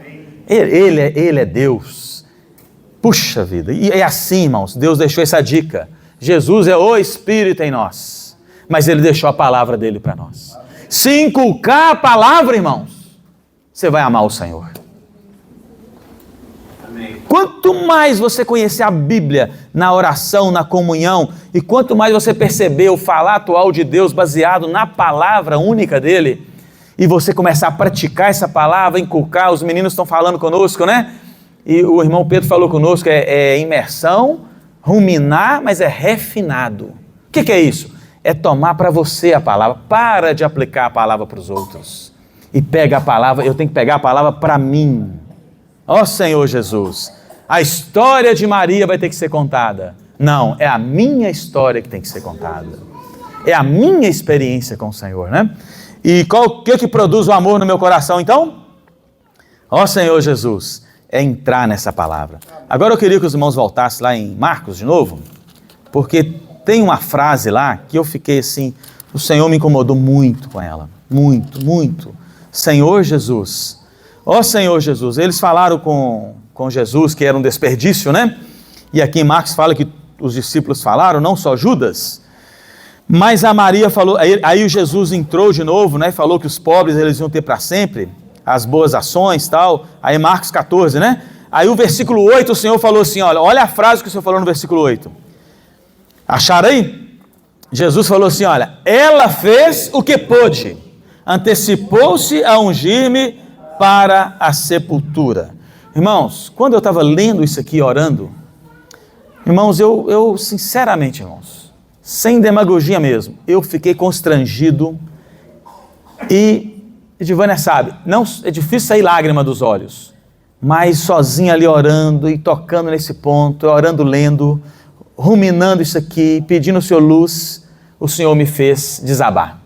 Ele é Deus. Puxa vida. E é assim, irmãos, Deus deixou essa dica. Jesus é o Espírito em nós. Mas Ele deixou a palavra dEle para nós. Se inculcar a palavra, irmãos, você vai amar o Senhor. Quanto mais você conhecer a Bíblia na oração, na comunhão, e quanto mais você perceber o falar atual de Deus baseado na palavra única dele, e você começar a praticar essa palavra, inculcar, os meninos estão falando conosco, né? E o irmão Pedro falou conosco, é imersão, ruminar, mas é refinado. O que é isso? É tomar para você a palavra, para de aplicar a palavra para os outros. E pega a palavra, eu tenho que pegar a palavra para mim. Ó Senhor Jesus, a história de Maria vai ter que ser contada. Não, é a minha história que tem que ser contada. É a minha experiência com o Senhor, né? E o que produz o amor no meu coração, então? Ó Senhor Jesus, é entrar nessa palavra. Agora eu queria que os irmãos voltassem lá em Marcos de novo, porque tem uma frase lá que eu fiquei assim, o Senhor me incomodou muito com ela. muito, muito. Senhor Jesus, ó Senhor Jesus. Eles falaram com Jesus que era um desperdício, né? E aqui em Marcos fala que os discípulos falaram, não só Judas. Mas a Maria falou, aí o Jesus entrou de novo, né? Falou que os pobres eles iam ter para sempre, as boas ações e tal. Aí Marcos 14, né? Aí o versículo 8, o Senhor falou assim, olha a frase que o Senhor falou no versículo 8. Acharam aí? Jesus falou assim, olha, ela fez o que pôde, antecipou-se a ungir-me para a sepultura. Irmãos, quando eu estava lendo isso aqui, orando, irmãos, eu sinceramente, irmãos, sem demagogia mesmo, eu fiquei constrangido e Edivânia sabe, não, é difícil sair lágrima dos olhos, mas sozinho ali orando e tocando nesse ponto, orando, lendo, ruminando isso aqui, pedindo o Senhor luz, o Senhor me fez desabar.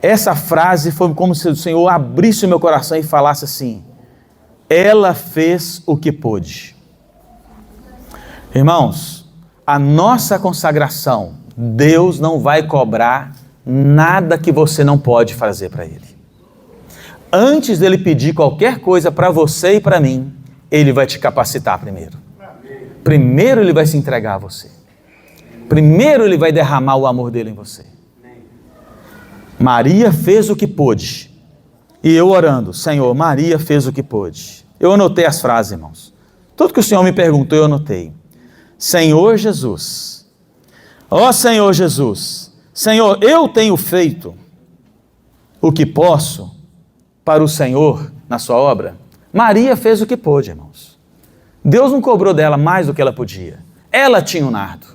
Essa frase foi como se o Senhor abrisse o meu coração e falasse assim, ela fez o que pôde. Irmãos, a nossa consagração, Deus não vai cobrar nada que você não pode fazer para Ele. Antes dele pedir qualquer coisa para você e para mim, Ele vai te capacitar primeiro. Primeiro Ele vai se entregar a você. Primeiro Ele vai derramar o amor dele em você. Maria fez o que pôde. E eu orando, Senhor, Maria fez o que pôde. Eu anotei as frases, irmãos. Tudo que o Senhor me perguntou, eu anotei. Senhor Jesus, ó Senhor Jesus, Senhor, eu tenho feito o que posso para o Senhor na sua obra. Maria fez o que pôde, irmãos. Deus não cobrou dela mais do que ela podia. Ela tinha o nardo.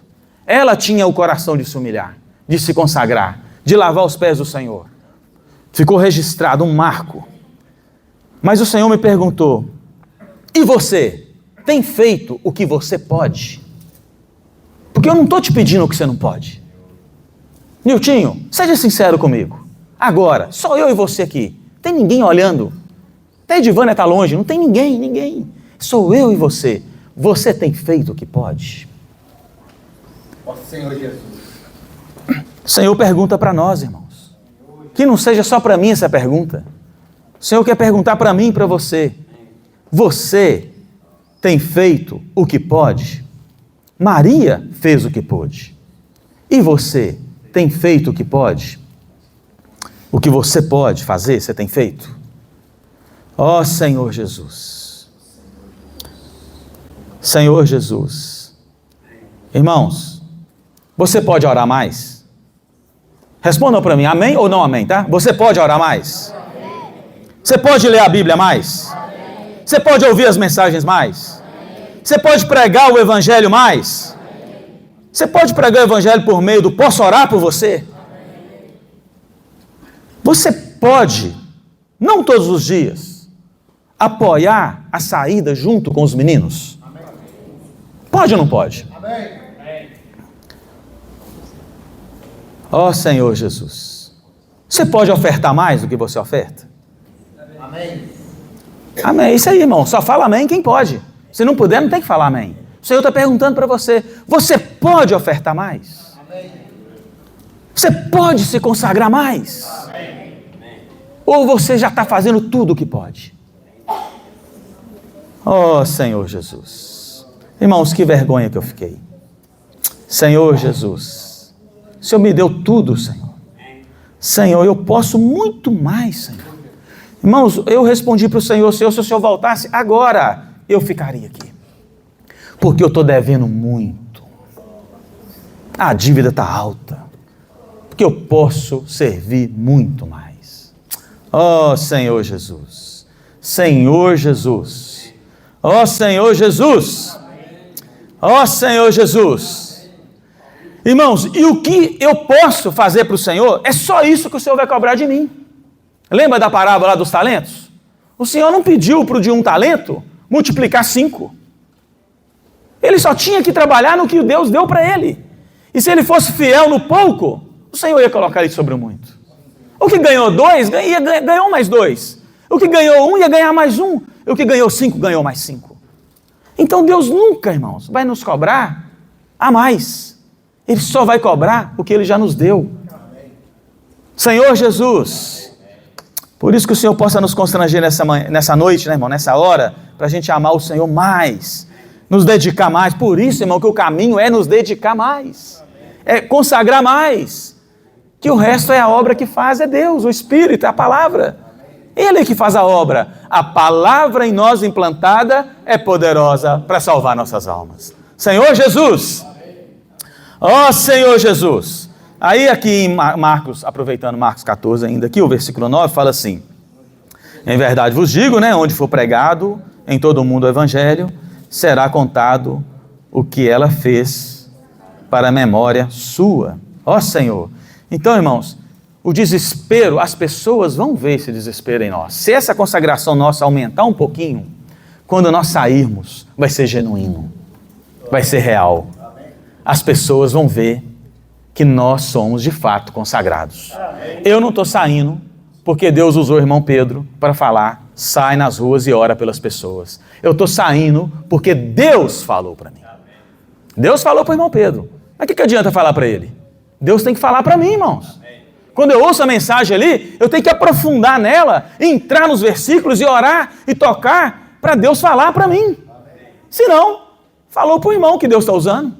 Ela tinha o coração de se humilhar, de se consagrar, de lavar os pés do Senhor. Ficou registrado um marco. Mas o Senhor me perguntou, e você tem feito o que você pode? Porque eu não estou te pedindo o que você não pode. Niltinho, seja sincero comigo. Agora, só eu e você aqui. Tem ninguém olhando. Até a Edivânia está longe, não tem ninguém. Sou eu e você. Você tem feito o que pode? Ó Senhor Jesus. O Senhor pergunta para nós, irmãos. Que não seja só para mim essa pergunta. O Senhor quer perguntar para mim e para você. Você tem feito o que pode? Maria fez o que pôde. E você tem feito o que pode? O que você pode fazer, você tem feito? Ó Senhor Jesus. Senhor Jesus. Irmãos, você pode orar mais? Respondam para mim, amém ou não amém, tá? Você pode orar mais? Você pode ler a Bíblia mais? Você pode ouvir as mensagens mais? Você pode pregar o Evangelho mais? Você pode pregar o Evangelho por meio do posso orar por você? Você pode, não todos os dias, apoiar a saída junto com os meninos? Pode ou não pode? Ó Senhor Jesus, você pode ofertar mais do que você oferta? Amém. Amém, isso aí, irmão, só fala amém quem pode. Se não puder, não tem que falar amém. O Senhor está perguntando para você, você pode ofertar mais? Amém. Você pode se consagrar mais? Amém. Ou você já está fazendo tudo o que pode? Ó Senhor Jesus. Irmãos, que vergonha que eu fiquei. Senhor Jesus, o Senhor me deu tudo, Senhor. Senhor, eu posso muito mais, Senhor. Irmãos, eu respondi para o Senhor, Senhor, se o Senhor voltasse agora, eu ficaria aqui. Porque eu estou devendo muito. A dívida está alta. Porque eu posso servir muito mais. Ó Senhor Jesus. Senhor Jesus. Ó Senhor Jesus. Ó Senhor Jesus. Irmãos, e o que eu posso fazer para o Senhor, é só isso que o Senhor vai cobrar de mim. Lembra da parábola lá dos talentos? O Senhor não pediu para o de 1 talento multiplicar 5. Ele só tinha que trabalhar no que Deus deu para ele. E se ele fosse fiel no pouco, o Senhor ia colocar ele sobre o muito. O que ganhou 2, ganhou mais 2. O que ganhou 1 ia ganhar mais 1. O que ganhou 5, ganhou mais 5. Então Deus nunca, irmãos, vai nos cobrar a mais. Ele só vai cobrar o que Ele já nos deu. Senhor Jesus, por isso que o Senhor possa nos constranger nessa noite, né, irmão, nessa hora, para a gente amar o Senhor mais, nos dedicar mais. Por isso, irmão, que o caminho é nos dedicar mais, é consagrar mais, que o resto é a obra que faz, é Deus, o Espírito, é a palavra. Ele é que faz a obra. A palavra em nós implantada é poderosa para salvar nossas almas. Senhor Jesus, ó Senhor Jesus. Aí aqui em Marcos, aproveitando Marcos 14 ainda, aqui o versículo 9 fala assim: em verdade vos digo, né, onde for pregado em todo o mundo o evangelho, será contado o que ela fez para a memória sua. Ó Senhor. Então, irmãos, o desespero, as pessoas vão ver esse desespero em nós. Se essa consagração nossa aumentar um pouquinho, quando nós sairmos, vai ser genuíno, vai ser real. As pessoas vão ver que nós somos de fato consagrados. Eu não estou saindo porque Deus usou o irmão Pedro para falar, sai nas ruas e ora pelas pessoas. Eu estou saindo porque Deus falou para mim. Deus falou para o irmão Pedro. Mas o que adianta falar para ele? Deus tem que falar para mim, irmãos. Quando eu ouço a mensagem ali, eu tenho que aprofundar nela, entrar nos versículos e orar e tocar para Deus falar para mim. Se não, falou para o irmão que Deus está usando.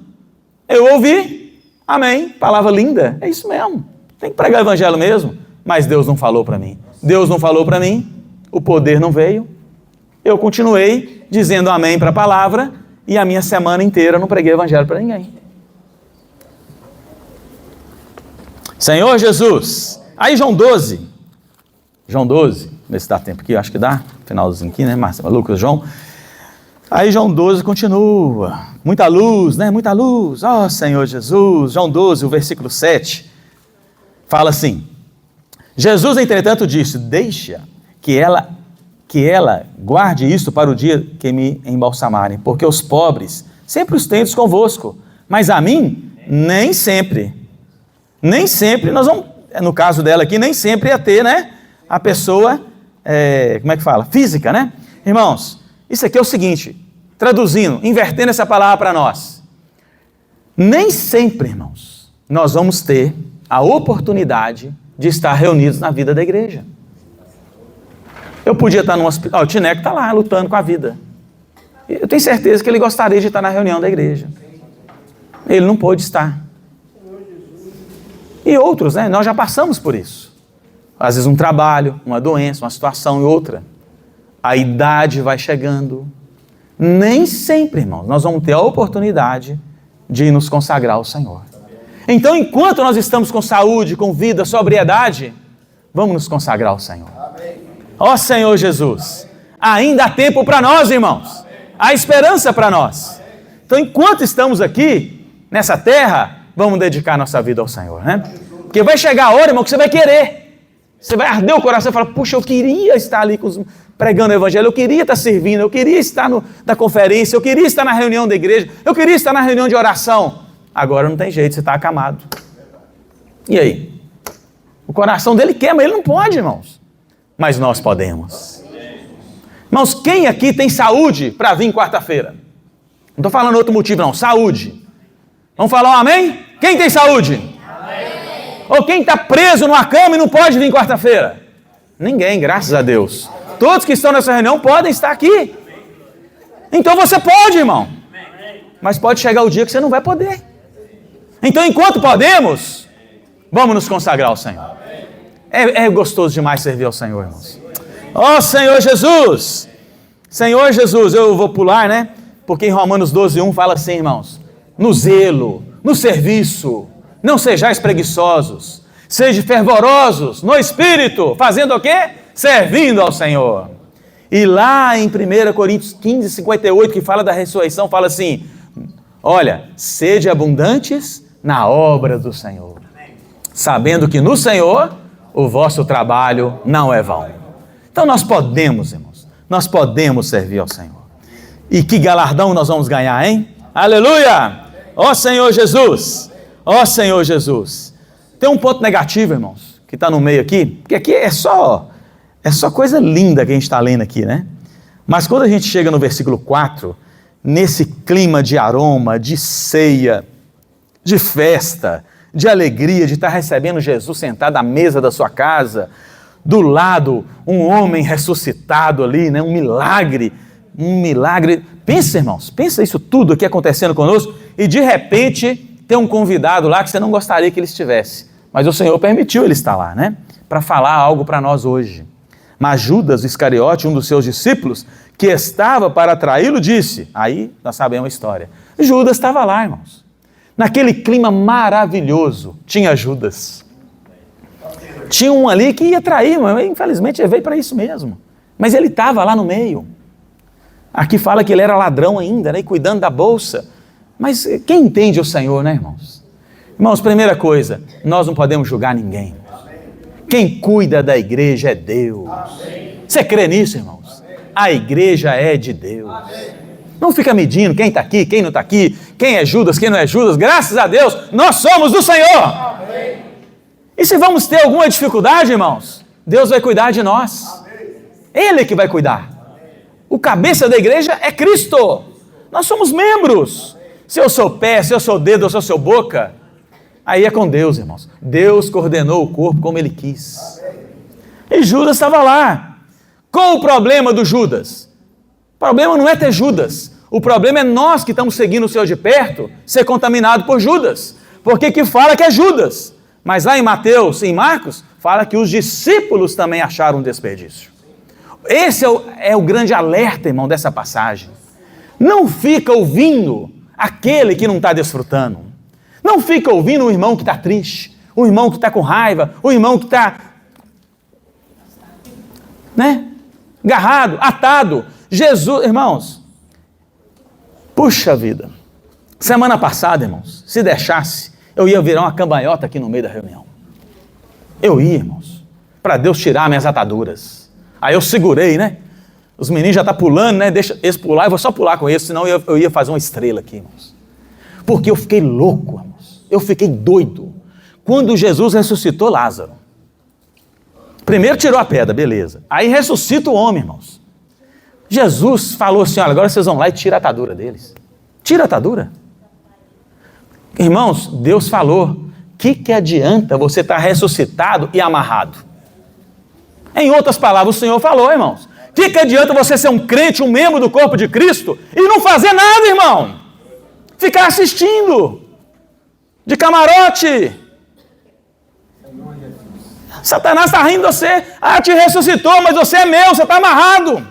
Eu ouvi, amém, palavra linda, é isso mesmo. Tem que pregar o evangelho mesmo, mas Deus não falou para mim. Deus não falou para mim, o poder não veio. Eu continuei dizendo amém para a palavra e a minha semana inteira eu não preguei o evangelho para ninguém. Senhor Jesus. Aí João 12, vê se dá tempo aqui, acho que dá, finalzinho aqui, né, Márcia, Lucas, João. Aí João 12 continua, muita luz, né, muita luz, ó Senhor Jesus. João 12, o versículo 7, fala assim: Jesus, entretanto, disse, deixa que ela guarde isto para o dia que me embalsamarem, porque os pobres sempre os tendes convosco, mas a mim, nem sempre. Nem sempre nós vamos, no caso dela aqui, nem sempre ia ter, né, a pessoa, como é que fala? Física, né? Irmãos, isso aqui é o seguinte, traduzindo, invertendo essa palavra para nós. Nem sempre, irmãos, nós vamos ter a oportunidade de estar reunidos na vida da igreja. Eu podia estar num hospital, o Tineco está lá lutando com a vida. Eu tenho certeza que ele gostaria de estar na reunião da igreja. Ele não pôde estar. E outros, né? Nós já passamos por isso. Às vezes um trabalho, uma doença, uma situação e outra. A idade vai chegando. Nem sempre, irmãos, nós vamos ter a oportunidade de nos consagrar ao Senhor. Então, enquanto nós estamos com saúde, com vida, sobriedade, vamos nos consagrar ao Senhor. Ó Senhor Jesus, ainda há tempo para nós, irmãos. Há esperança para nós. Então, enquanto estamos aqui, nessa terra, vamos dedicar nossa vida ao Senhor, né? Porque vai chegar a hora, irmão, que você vai querer. Você vai arder o coração e falar, puxa, eu queria estar ali pregando o evangelho, eu queria estar servindo, eu queria estar na conferência, eu queria estar na reunião da igreja, eu queria estar na reunião de oração. Agora não tem jeito, você está acamado. E aí? O coração dele queima, ele não pode, irmãos. Mas nós podemos. Irmãos, quem aqui tem saúde para vir quarta-feira? Não estou falando outro motivo, não. Saúde. Vamos falar um amém? Quem tem saúde? Amém. Ou quem está preso numa cama e não pode vir quarta-feira? Ninguém, graças a Deus. Todos que estão nessa reunião podem estar aqui. Então você pode, irmão. Mas pode chegar o dia que você não vai poder. Então, enquanto podemos, vamos nos consagrar ao Senhor. É gostoso demais servir ao Senhor, irmãos. Ó Senhor Jesus. Senhor Jesus, eu vou pular, né? Porque em Romanos 12:1 fala assim, irmãos. No zelo, no serviço, não sejais preguiçosos, sejam fervorosos no Espírito, fazendo o quê? Servindo ao Senhor. E lá em 1 Coríntios 15:58, que fala da ressurreição, fala assim, olha, sede abundantes na obra do Senhor, sabendo que no Senhor o vosso trabalho não é vão. Então nós podemos, irmãos, nós podemos servir ao Senhor. E que galardão nós vamos ganhar, hein? Aleluia! Ó Senhor Jesus, ó Senhor Jesus. Tem um ponto negativo, irmãos, que está no meio aqui, porque aqui é só coisa linda que a gente está lendo aqui, né? Mas quando a gente chega no versículo 4, nesse clima de aroma, de ceia, de festa, de alegria de estar recebendo Jesus sentado à mesa da sua casa, do lado um homem ressuscitado ali, né? Um milagre. Pensa, irmãos, pensa isso tudo aqui acontecendo conosco e de repente tem um convidado lá que você não gostaria que ele estivesse, mas o Senhor permitiu ele estar lá, né? Para falar algo para nós hoje. Mas Judas Iscariote, um dos seus discípulos, que estava para traí-lo, disse, aí nós sabemos a história, Judas estava lá, irmãos, naquele clima maravilhoso, tinha Judas, tinha um ali que ia trair, mas infelizmente ele veio para isso mesmo, mas ele estava lá no meio. Aqui fala que ele era ladrão ainda, né, cuidando da bolsa, mas quem entende o Senhor, né, irmãos? Irmãos, primeira coisa, nós não podemos julgar ninguém. Quem cuida da igreja é Deus. Você crê nisso, irmãos? A igreja é de Deus. Não fica medindo quem está aqui, quem não está aqui, quem é Judas, quem não é Judas. Graças a Deus, nós somos do Senhor. E se vamos ter alguma dificuldade, irmãos, Deus vai cuidar de nós. Ele que vai cuidar. O cabeça da igreja é Cristo. Nós somos membros. Se eu sou pé, se eu sou dedo, se eu sou boca, aí é com Deus, irmãos. Deus coordenou o corpo como Ele quis. E Judas estava lá. Qual o problema do Judas? O problema não é ter Judas. O problema é nós que estamos seguindo o Senhor de perto, ser contaminado por Judas. Porque que fala que é Judas. Mas lá em Mateus e em Marcos, fala que os discípulos também acharam um desperdício. Esse é o grande alerta, irmão, dessa passagem. Não fica ouvindo aquele que não está desfrutando. Não fica ouvindo o irmão que está triste, o irmão que está com raiva, o irmão que está, né, agarrado, atado. Jesus, irmãos, puxa vida, semana passada, irmãos, se deixasse, eu ia virar uma cambalhota aqui no meio da reunião. Eu ia, irmãos, para Deus tirar minhas ataduras. Aí eu segurei, né? Os meninos já estão pulando, né? Deixa eles pular, eu vou só pular com eles, senão eu ia fazer uma estrela aqui, irmãos. Porque eu fiquei louco, irmãos. Eu fiquei doido. Quando Jesus ressuscitou Lázaro. Primeiro tirou a pedra, beleza. Aí ressuscita o homem, irmãos. Jesus falou assim, olha, agora vocês vão lá e tira a atadura deles. Tira a atadura. Irmãos, Deus falou, que adianta você estar ressuscitado e amarrado? Em outras palavras, o Senhor falou, irmãos, que adianta você ser um crente, um membro do corpo de Cristo e não fazer nada, irmão? Ficar assistindo, de camarote. Satanás está rindo de você, te ressuscitou, mas você é meu, você está amarrado.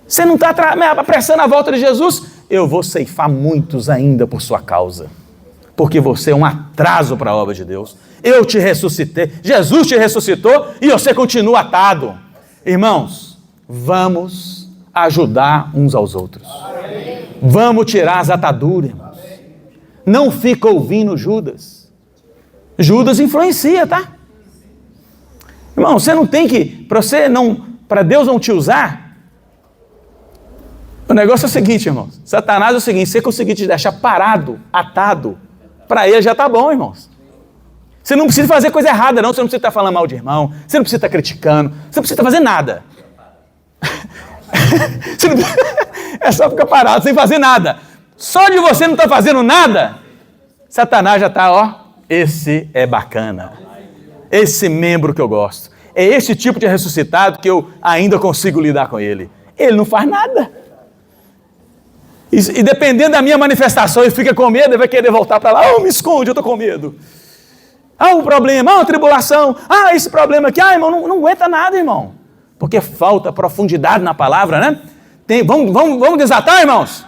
Você não está apressando a volta de Jesus? Eu vou ceifar muitos ainda por sua causa, porque você é um atraso para a obra de Deus. Eu te ressuscitei, Jesus te ressuscitou e você continua atado. Irmãos, vamos ajudar uns aos outros. Vamos tirar as ataduras, irmãos. Não fica ouvindo Judas. Judas influencia, tá? Irmão, você não tem que, para Deus não te usar, o negócio é o seguinte, irmãos. Satanás é o seguinte, se você conseguir te deixar parado, atado, para ele já está bom, irmãos. Você não precisa fazer coisa errada, não. Você não precisa estar falando mal de irmão. Você não precisa estar criticando. Você não precisa estar fazendo nada. É só ficar parado, sem fazer nada. Só de você não estar fazendo nada, Satanás já está, ó, esse é bacana. Esse membro que eu gosto. É esse tipo de ressuscitado que eu ainda consigo lidar com ele. Ele não faz nada. E dependendo da minha manifestação, ele fica com medo, ele vai querer voltar para lá. Me esconde, eu estou com medo. Um problema, uma tribulação. Esse problema aqui. Irmão, não aguenta nada, irmão. Porque falta profundidade na palavra, né? Vamos desatar, irmãos?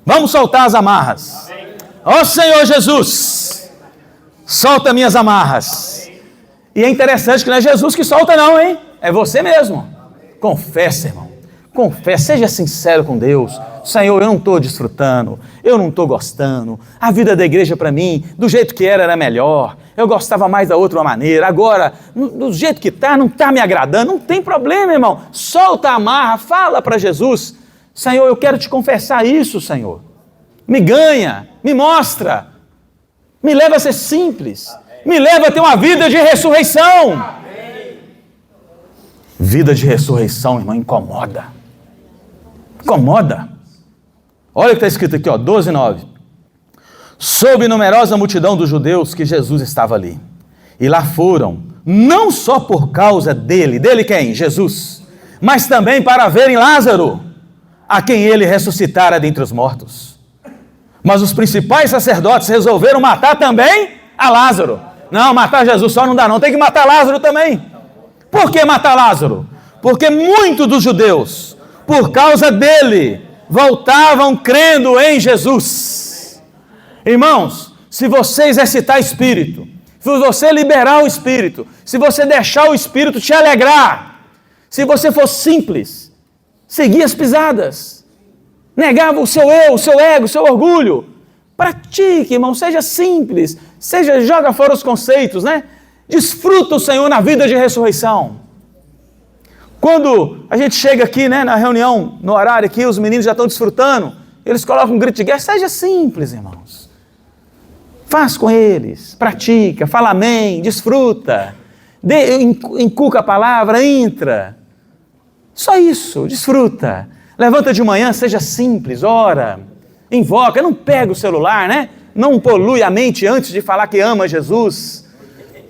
Vamos soltar as amarras. Ó Senhor Jesus, solta minhas amarras. E é interessante que não é Jesus que solta não, hein? É você mesmo. Confessa, irmão. Confessa, seja sincero com Deus. Senhor, eu não estou desfrutando, eu não estou gostando. A vida da igreja para mim, do jeito que era melhor. Eu gostava mais da outra maneira. Agora, do jeito que está, não está me agradando. Não tem problema, irmão. Solta a amarra, fala para Jesus. Senhor, eu quero te confessar isso, Senhor. Me ganha, me mostra. Me leva a ser simples. Me leva a ter uma vida de ressurreição. Vida de ressurreição, irmão, incomoda. Incomoda. Olha o que está escrito aqui, 12:9. soube numerosa multidão dos judeus que Jesus estava ali. E lá foram, não só por causa dele quem? Jesus, mas também para verem Lázaro, a quem ele ressuscitara dentre os mortos. Mas os principais sacerdotes resolveram matar também a Lázaro. Não, matar Jesus só não dá não, tem que matar Lázaro também. Por que matar Lázaro? Porque muitos dos judeus, por causa dele, voltavam crendo em Jesus. Irmãos, se você exercitar espírito, se você liberar o espírito, se você deixar o espírito te alegrar, se você for simples, seguir as pisadas, negava o seu eu, o seu ego, o seu orgulho, pratique, irmão, seja simples, joga fora os conceitos, né? Desfruta o Senhor na vida de ressurreição. Quando a gente chega aqui, né, na reunião, no horário aqui, os meninos já estão desfrutando, eles colocam um grito de guerra, seja simples, irmãos. Faz com eles, pratica, fala amém, desfruta, inculca a palavra, entra. Só isso, desfruta. Levanta de manhã, seja simples, ora, invoca, não pega o celular, né? Não polui a mente antes de falar que ama Jesus.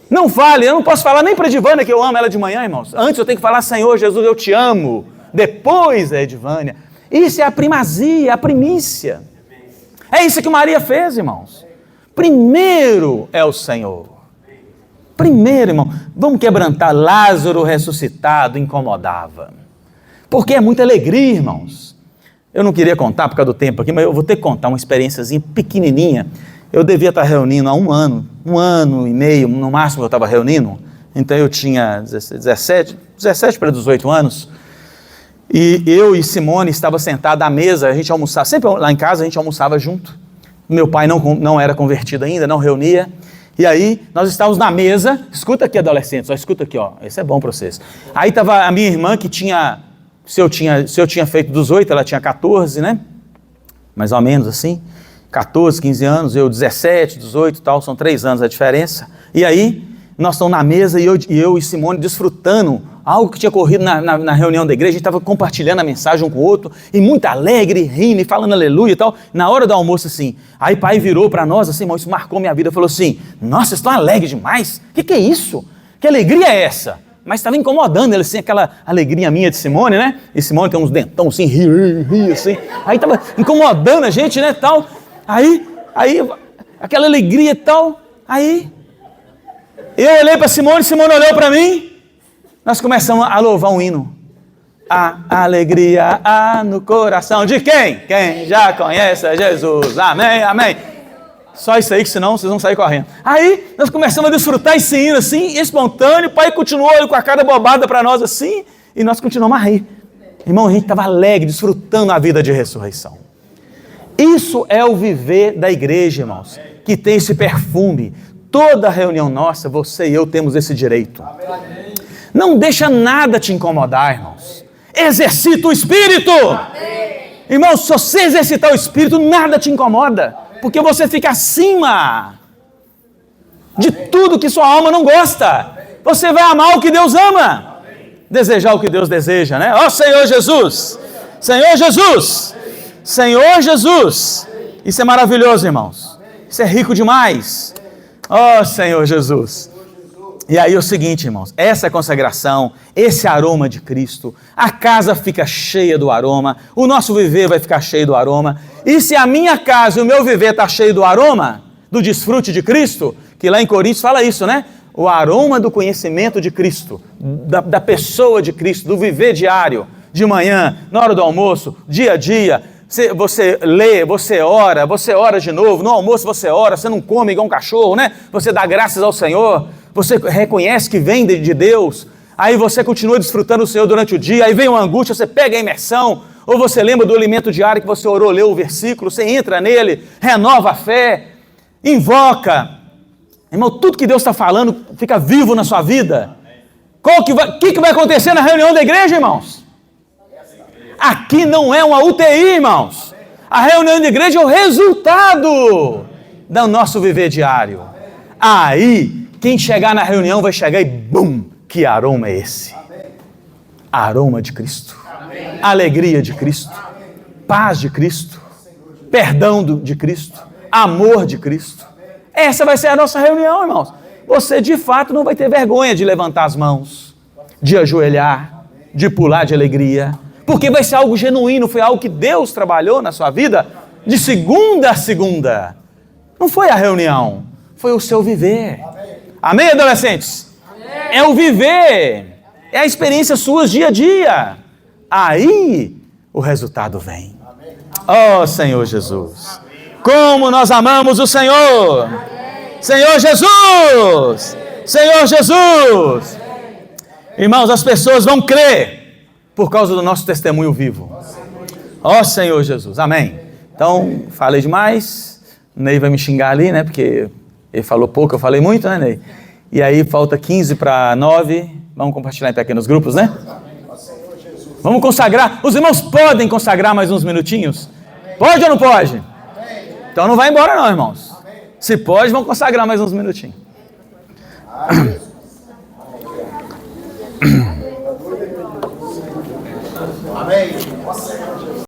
Não fale, eu não posso falar nem para a Edivânia que eu amo ela de manhã, irmãos. Antes eu tenho que falar, Senhor Jesus, eu te amo. Depois é Edivânia. Isso é a primazia, a primícia. É isso que Maria fez, irmãos. Primeiro é o Senhor. Primeiro, irmão, vamos quebrantar. Lázaro ressuscitado incomodava. Porque é muita alegria, irmãos. Eu não queria contar por causa do tempo aqui, mas eu vou ter que contar uma experiênciazinha pequenininha. Eu devia estar reunindo há um ano e meio, no máximo eu estava reunindo. Então eu tinha 17 para 18 anos. E eu e Simone estava sentados à mesa, a gente almoçava, sempre lá em casa a gente almoçava junto. Meu pai não era convertido ainda, não reunia. E aí nós estávamos na mesa, escuta aqui adolescentes, escuta aqui, esse é bom para vocês. Aí estava a minha irmã que tinha, se eu tinha feito 18, ela tinha 14, né? Mais ou menos assim. 14, 15 anos, eu 17, 18 e tal, são 3 anos a diferença. E aí, nós estamos na mesa e eu e Simone desfrutando algo que tinha ocorrido na reunião da igreja, a gente estava compartilhando a mensagem um com o outro, e muito alegre, rindo e falando aleluia e tal. Na hora do almoço, assim, aí pai virou para nós, assim, irmão, isso marcou minha vida, falou assim, nossa, vocês estão alegres demais, o que é isso? Que alegria é essa? Mas estava incomodando ele, assim, aquela alegria minha de Simone, né? E Simone tem uns dentão assim, ri, assim, aí estava incomodando a gente, né, tal. Aí, aquela alegria e tal, aí, eu olhei para Simone olhou para mim, nós começamos a louvar um hino. A alegria há no coração de quem? Quem já conhece a Jesus, amém, amém. Só isso aí, que senão vocês vão sair correndo. Aí, nós começamos a desfrutar esse hino assim, espontâneo, o pai continuou com a cara bobada para nós assim, e nós continuamos a rir. Irmão, a gente estava alegre, desfrutando a vida de ressurreição. Isso é o viver da igreja, irmãos, que tem esse perfume. Toda reunião nossa, você e eu temos esse direito. Não deixa nada te incomodar, irmãos. Exercita o Espírito. Irmãos, se você exercitar o Espírito, nada te incomoda, porque você fica acima de tudo que sua alma não gosta. Você vai amar o que Deus ama, desejar o que Deus deseja, né? Ó Senhor Jesus, Senhor Jesus, Senhor Jesus. Isso é maravilhoso, irmãos. Isso é rico demais. Ó Senhor Jesus. E aí é o seguinte, irmãos, essa consagração, esse aroma de Cristo, a casa fica cheia do aroma, o nosso viver vai ficar cheio do aroma. E se a minha casa e o meu viver está cheio do aroma, do desfrute de Cristo, que lá em Coríntios fala isso, né? O aroma do conhecimento de Cristo, da pessoa de Cristo, do viver diário, de manhã, na hora do almoço, dia a dia. Você lê, você ora de novo, no almoço você ora, você não come igual um cachorro, né? Você dá graças ao Senhor, você reconhece que vem de Deus, aí você continua desfrutando do Senhor durante o dia, aí vem uma angústia, você pega a imersão, ou você lembra do alimento diário que você orou, leu o versículo, você entra nele, renova a fé, invoca. Irmão, tudo que Deus está falando fica vivo na sua vida. O que vai acontecer na reunião da igreja, irmãos? Aqui não é uma UTI, irmãos. A reunião da igreja é o resultado do nosso viver diário. Aí, quem chegar na reunião vai chegar e bum, que aroma é esse? Aroma de Cristo. Alegria de Cristo. Paz de Cristo. Perdão de Cristo. amor de Cristo. Essa vai ser a nossa reunião, irmãos. Você de fato não vai ter vergonha de levantar as mãos, de ajoelhar, de pular de alegria, porque vai ser algo genuíno, foi algo que Deus trabalhou na sua vida de segunda a segunda. Não foi a reunião, foi o seu viver. Amém, adolescentes? Amém. É o viver, é a experiência sua dia a dia. Aí o resultado vem. Oh, Senhor Jesus, como nós amamos o Senhor. Senhor Jesus, Senhor Jesus. Irmãos, as pessoas vão crer por causa do nosso testemunho vivo. Ó Senhor Jesus, amém. Então, falei demais. O Ney vai me xingar ali, né? Porque ele falou pouco, eu falei muito, né, Ney? E aí falta 15 para 9. Vamos compartilhar em pequenos grupos, né? Vamos consagrar. Os irmãos podem consagrar mais uns minutinhos? Pode ou não pode? Então não vai embora não, irmãos. Se pode, vamos consagrar mais uns minutinhos. Amém.